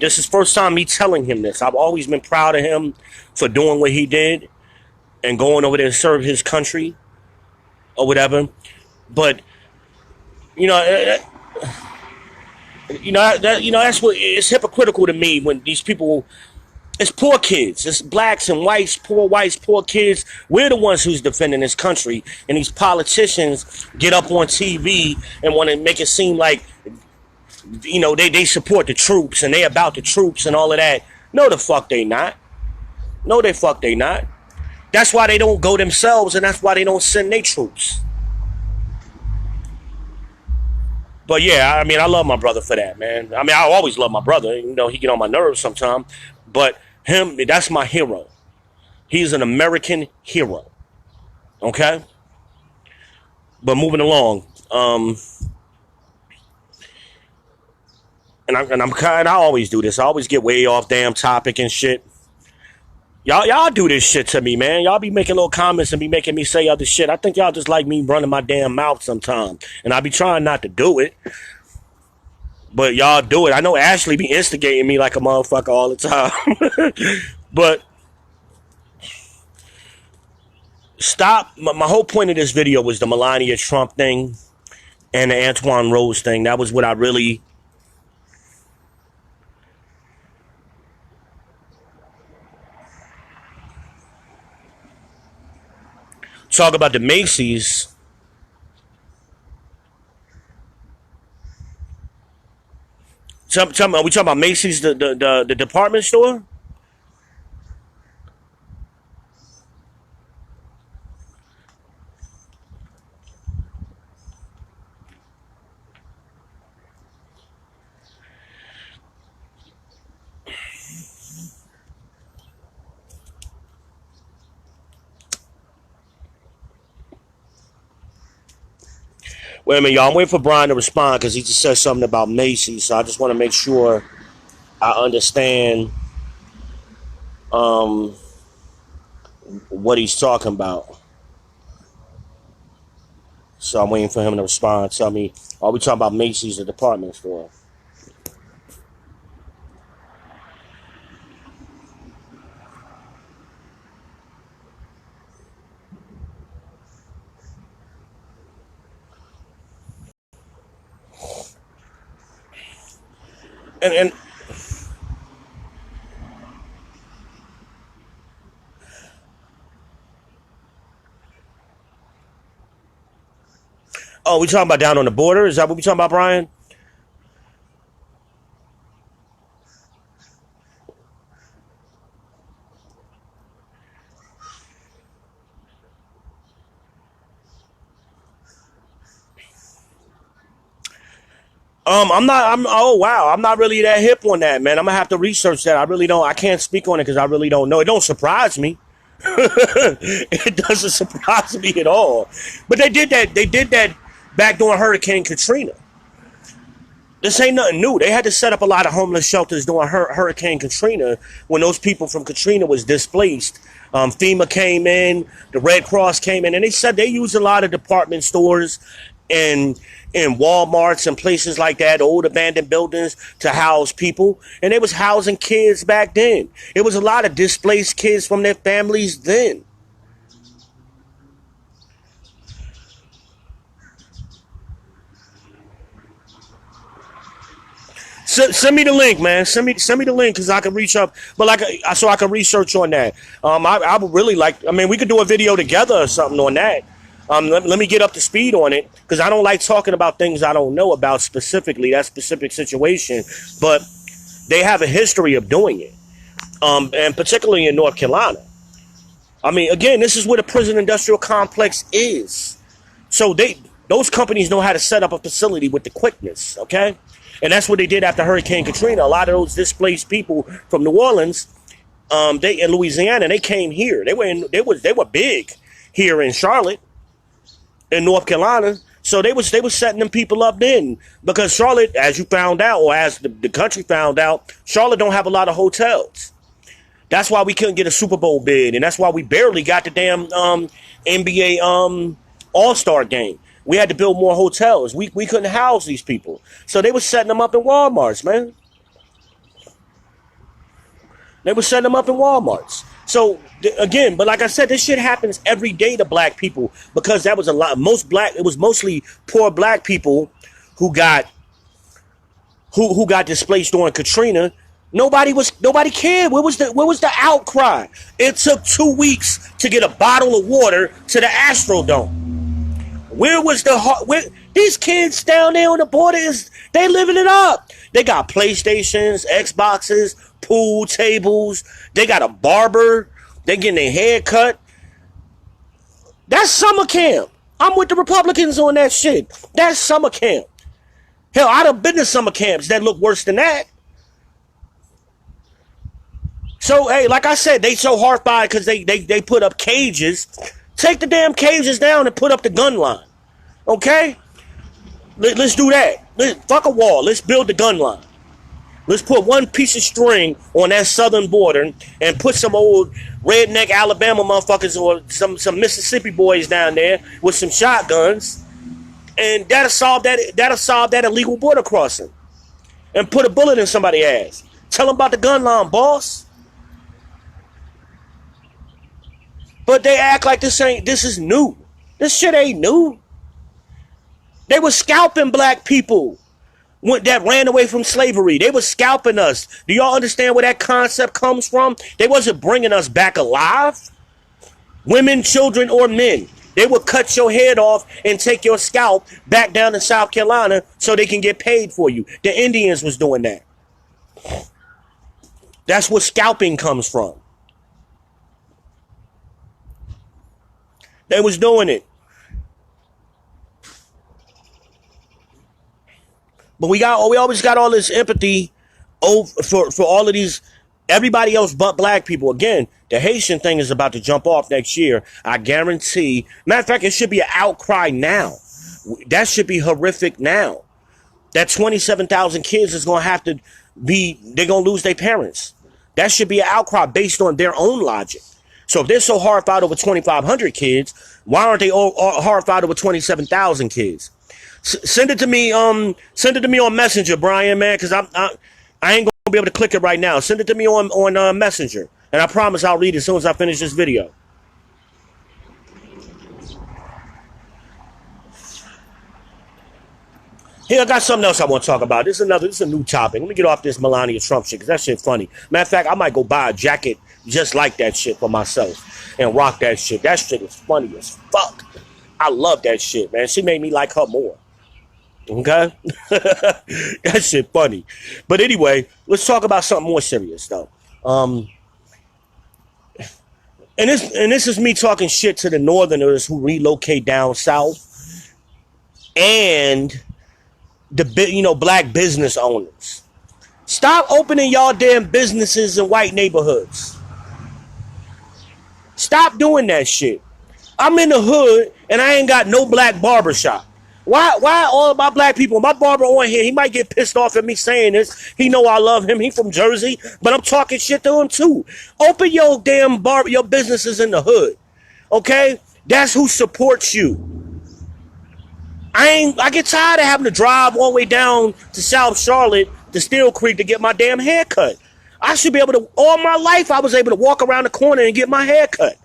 This is first time me telling him this. I've always been proud of him for doing what he did and going over there to serve his country or whatever. But that's what it's hypocritical to me when these people. It's poor kids. It's blacks and whites, poor kids. We're the ones who's defending this country. And these politicians get up on TV and want to make it seem like, you know, they support the troops and they about the troops and all of that. No, the fuck they not. No, the fuck they not. That's why they don't go themselves, and that's why they don't send their troops. But yeah, I mean, I love my brother for that, man. I mean, I always love my brother. You know, he get on my nerves sometimes. But him, that's my hero. He's an American hero. Okay? But moving along. And I always do this. I always get way off damn topic and shit. Y'all do this shit to me, man. Y'all be making little comments and be making me say other shit. I think y'all just like me running my damn mouth sometimes. And I be trying not to do it. But y'all do it. I know Ashley be instigating me like a motherfucker all the time. But stop. My whole point of this video was the Melania Trump thing and the Antoine Rose thing. That was what I really... Talk about the Macy's. Are we talking about Macy's, the department store? Wait a minute, y'all. I'm waiting for Brian to respond because he just said something about Macy's. So I just want to make sure I understand what he's talking about. So I'm waiting for him to respond. Tell me, are we talking about Macy's, the department store? And oh, we talking about down on the border? Is that what we talking about, Brian? Oh wow, I'm not really that hip on that, man. I'm gonna have to research that. I can't speak on it because I really don't know. It don't surprise me. It doesn't surprise me at all. But they did that back during Hurricane Katrina. This ain't nothing new. They had to set up a lot of homeless shelters during Hurricane Katrina when those people from Katrina was displaced. FEMA came in, the Red Cross came in, and they said they used a lot of department stores and Walmarts and places like that, old abandoned buildings to house people. And they was housing kids back then. It was a lot of displaced kids from their families then. Send me the link, man. Send me the link because I can reach up, but so I can research on that. I would really like. I mean, we could do a video together or something on that. Let me get up to speed on it because I don't like talking about things I don't know about specifically, that specific situation. But they have a history of doing it, and particularly in North Carolina. I mean, again, this is where the prison industrial complex is. So those companies know how to set up a facility with the quickness, okay? And that's what they did after Hurricane Katrina. A lot of those displaced people from New Orleans, they in Louisiana, they came here. They were big here in Charlotte, in North Carolina. So they was setting them people up then because Charlotte, as you found out, or as the country found out, Charlotte don't have a lot of hotels. That's why we couldn't get a Super Bowl bid, and that's why we barely got the damn NBA All-Star game. We had to build more hotels. We couldn't house these people. So they were setting them up in Walmarts, man. They were setting them up in Walmarts. So, again, but like I said, this shit happens every day to black people because that was a lot. It was mostly poor black people who got displaced during Katrina Nobody cared. Where was the outcry? It took 2 weeks to get a bottle of water to the Astrodome. Where was where these kids down there on the border they living it up. They got PlayStations, Xboxes, pool tables, they got a barber, they getting their hair cut. That's summer camp. I'm with the Republicans on that shit. That's summer camp. Hell, I'd have been to summer camps that look worse than that. So, hey, like I said, they so horrified because they put up cages. Take the damn cages down and put up the gun line. Okay? Let's do that. Fuck a wall. Let's build the gun line. Let's put one piece of string on that southern border and put some old redneck Alabama motherfuckers or some Mississippi boys down there with some shotguns. And that'll solve that illegal border crossing. And put a bullet in somebody's ass. Tell them about the gun line, boss. But they act like this is new. This shit ain't new. They were scalping black people that ran away from slavery. They were scalping us. Do y'all understand where that concept comes from? They wasn't bringing us back alive. Women, children, or men. They would cut your head off and take your scalp back down to South Carolina so they can get paid for you. The Indians was doing that. That's where scalping comes from. They was doing it. But we always got all this empathy for all of these, everybody else but black people. Again, the Haitian thing is about to jump off next year. I guarantee. Matter of fact, it should be an outcry now. That should be horrific now. That 27,000 kids is going to have to they're going to lose their parents. That should be an outcry based on their own logic. So if they're so horrified over 2,500 kids, why aren't they all horrified over 27,000 kids? Send it to me on Messenger, Brian, man, because I ain't gonna be able to click it right now. Send it to me on Messenger, and I promise I'll read it as soon as I finish this video. Here, I got something else I want to talk about. This is a new topic. Let me get off this Melania Trump shit, because that shit funny. Matter of fact, I might go buy a jacket just like that shit for myself and rock that shit. That shit is funny as fuck. I love that shit, man. She made me like her more. Okay? That shit funny. But anyway, let's talk about something more serious, though. And this is me talking shit to the Northerners who relocate down south and the black business owners. Stop opening y'all damn businesses in white neighborhoods. Stop doing that shit. I'm in the hood and I ain't got no black barbershop. Why all my black people, my barber on here, he might get pissed off at me saying this. He know I love him. He from Jersey, but I'm talking shit to him too. Open your damn your businesses in the hood. Okay? That's who supports you. I get tired of having to drive all the way down to South Charlotte to Steel Creek to get my damn hair cut. I should be able to, all my life I was able to walk around the corner and get my hair cut.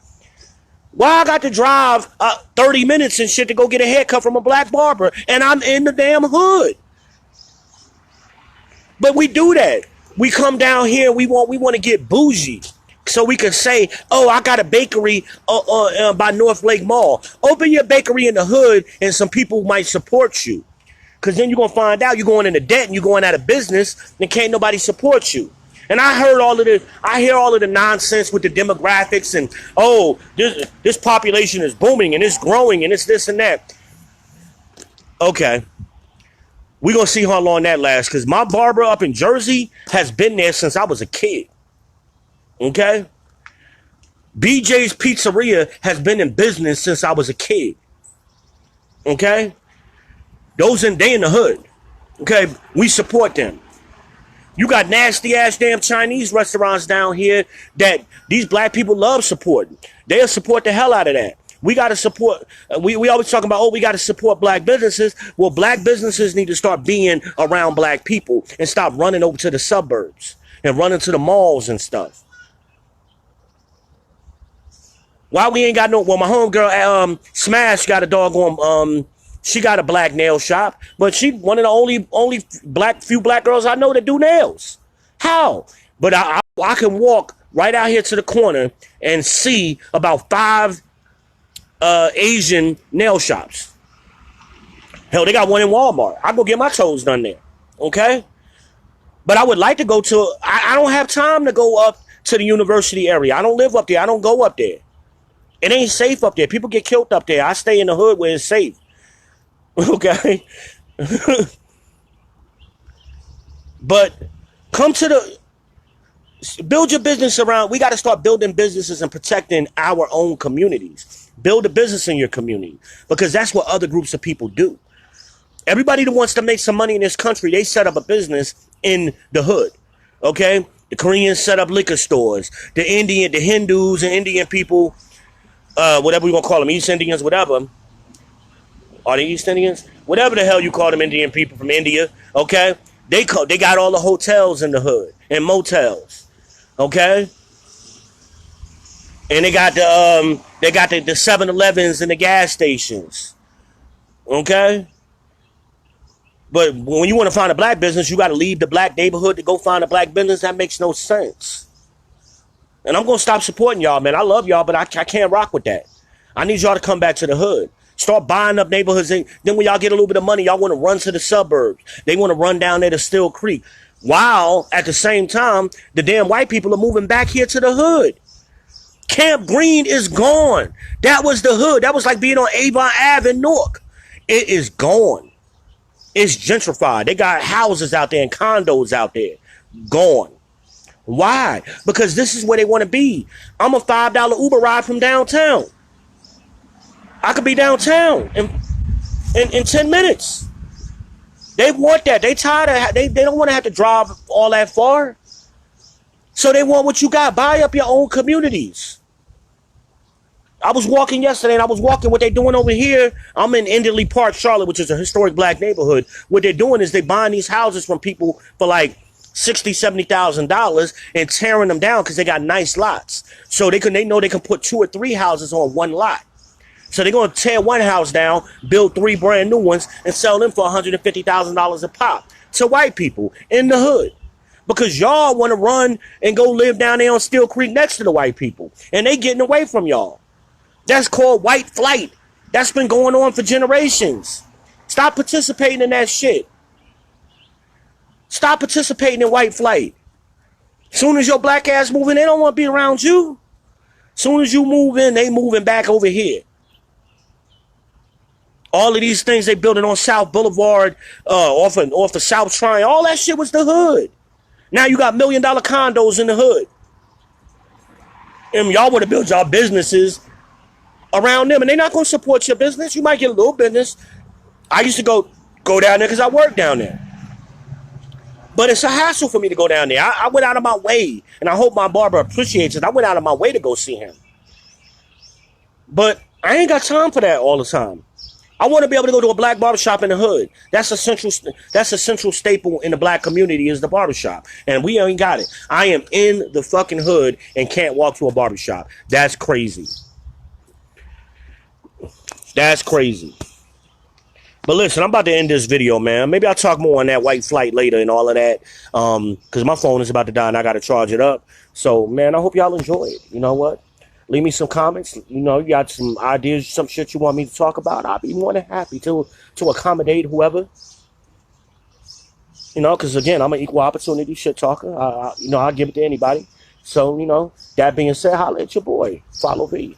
Why I got to drive 30 minutes and shit to go get a haircut from a black barber, and I'm in the damn hood? But we do that. We come down here, we want to get bougie, so we can say, oh, I got a bakery by North Lake Mall. Open your bakery in the hood, and some people might support you. Because then you're going to find out you're going into debt and you're going out of business, and can't nobody support you. And I hear all of the nonsense with the demographics and, oh, this population is booming and it's growing and it's this and that. Okay. We're going to see how long that lasts, because my barber up in Jersey has been there since I was a kid. Okay? BJ's Pizzeria has been in business since I was a kid. Okay? They in the hood. Okay? We support them. You got nasty ass damn Chinese restaurants down here that these black people love supporting. They'll support the hell out of that. We got to support, we always talk about, oh, we got to support black businesses. Well, black businesses need to start being around black people and stop running over to the suburbs and running to the malls and stuff. Why we ain't got no, well, my homegirl, Smash got a doggone, she got a black nail shop, but she one of the only few black girls I know that do nails. How? But I can walk right out here to the corner and see about 5 Asian nail shops. Hell, they got one in Walmart. I go get my toes done there. Okay? But I would like to go to, I don't have time to go up to the university area. I don't live up there. I don't go up there. It ain't safe up there. People get killed up there. I stay in the hood where it's safe. Okay? But come to the, build your business around, we got to start building businesses and protecting our own communities. Build a business in your community because that's what other groups of people do. Everybody that wants to make some money in this country, they set up a business in the hood. Okay? The Koreans set up liquor stores. The Hindus and Indian people, whatever we gonna call them, East Indians, whatever. Are they East Indians? Whatever the hell you call them, Indian people from India. Okay? They got all the hotels in the hood and motels. Okay? And they got the 7-Elevens and the gas stations. Okay? But when you want to find a black business, you got to leave the black neighborhood to go find a black business. That makes no sense. And I'm going to stop supporting y'all, man. I love y'all, but I can't rock with that. I need y'all to come back to the hood. Start buying up neighborhoods. And then when y'all get a little bit of money, y'all want to run to the suburbs. They want to run down there to Still Creek. While, at the same time, the damn white people are moving back here to the hood. Camp Green is gone. That was the hood. That was like being on Avon Ave in Newark. It is gone. It's gentrified. They got houses out there and condos out there. Gone. Why? Because this is where they want to be. I'm a $5 Uber ride from downtown. I could be downtown in 10 minutes. They want that. They tired of, they don't want to have to drive all that far. So they want what you got. Buy up your own communities. I was walking yesterday and I was walking what they're doing over here. I'm in Enderley Park, Charlotte, which is a historic black neighborhood. What they're doing is they're buying these houses from people for like $60,000, $70,000 and tearing them down because they got nice lots. So they know they can put 2 or 3 houses on one lot. So they're going to tear one house down, build 3 brand new ones, and sell them for $150,000 a pop to white people in the hood. Because y'all want to run and go live down there on Steel Creek next to the white people. And they getting away from y'all. That's called white flight. That's been going on for generations. Stop participating in that shit. Stop participating in white flight. Soon as your black ass move in, they don't want to be around you. Soon as you move in, they moving back over here. All of these things they building on South Boulevard, off the South Triangle, all that shit was the hood. Now you got $1 million condos in the hood. And y'all want to build y'all businesses around them, and they're not going to support your business. You might get a little business. I used to go down there because I work down there. But it's a hassle for me to go down there. I went out of my way, and I hope my barber appreciates it. I went out of my way to go see him. But I ain't got time for that all the time. I want to be able to go to a black barbershop in the hood. That's a central staple in the black community is the barbershop. And we ain't got it. I am in the fucking hood and can't walk to a barbershop. That's crazy. That's crazy. But listen, I'm about to end this video, man. Maybe I'll talk more on that white flight later and all of that. Because my phone is about to die and I got to charge it up. So, man, I hope y'all enjoy it. You know what? Leave me some comments. You know, you got some ideas, some shit you want me to talk about. I'll be more than happy to accommodate whoever. You know, because, again, I'm an equal opportunity shit talker. You know, I'll give it to anybody. So, you know, that being said, holla at your boy. Follow V.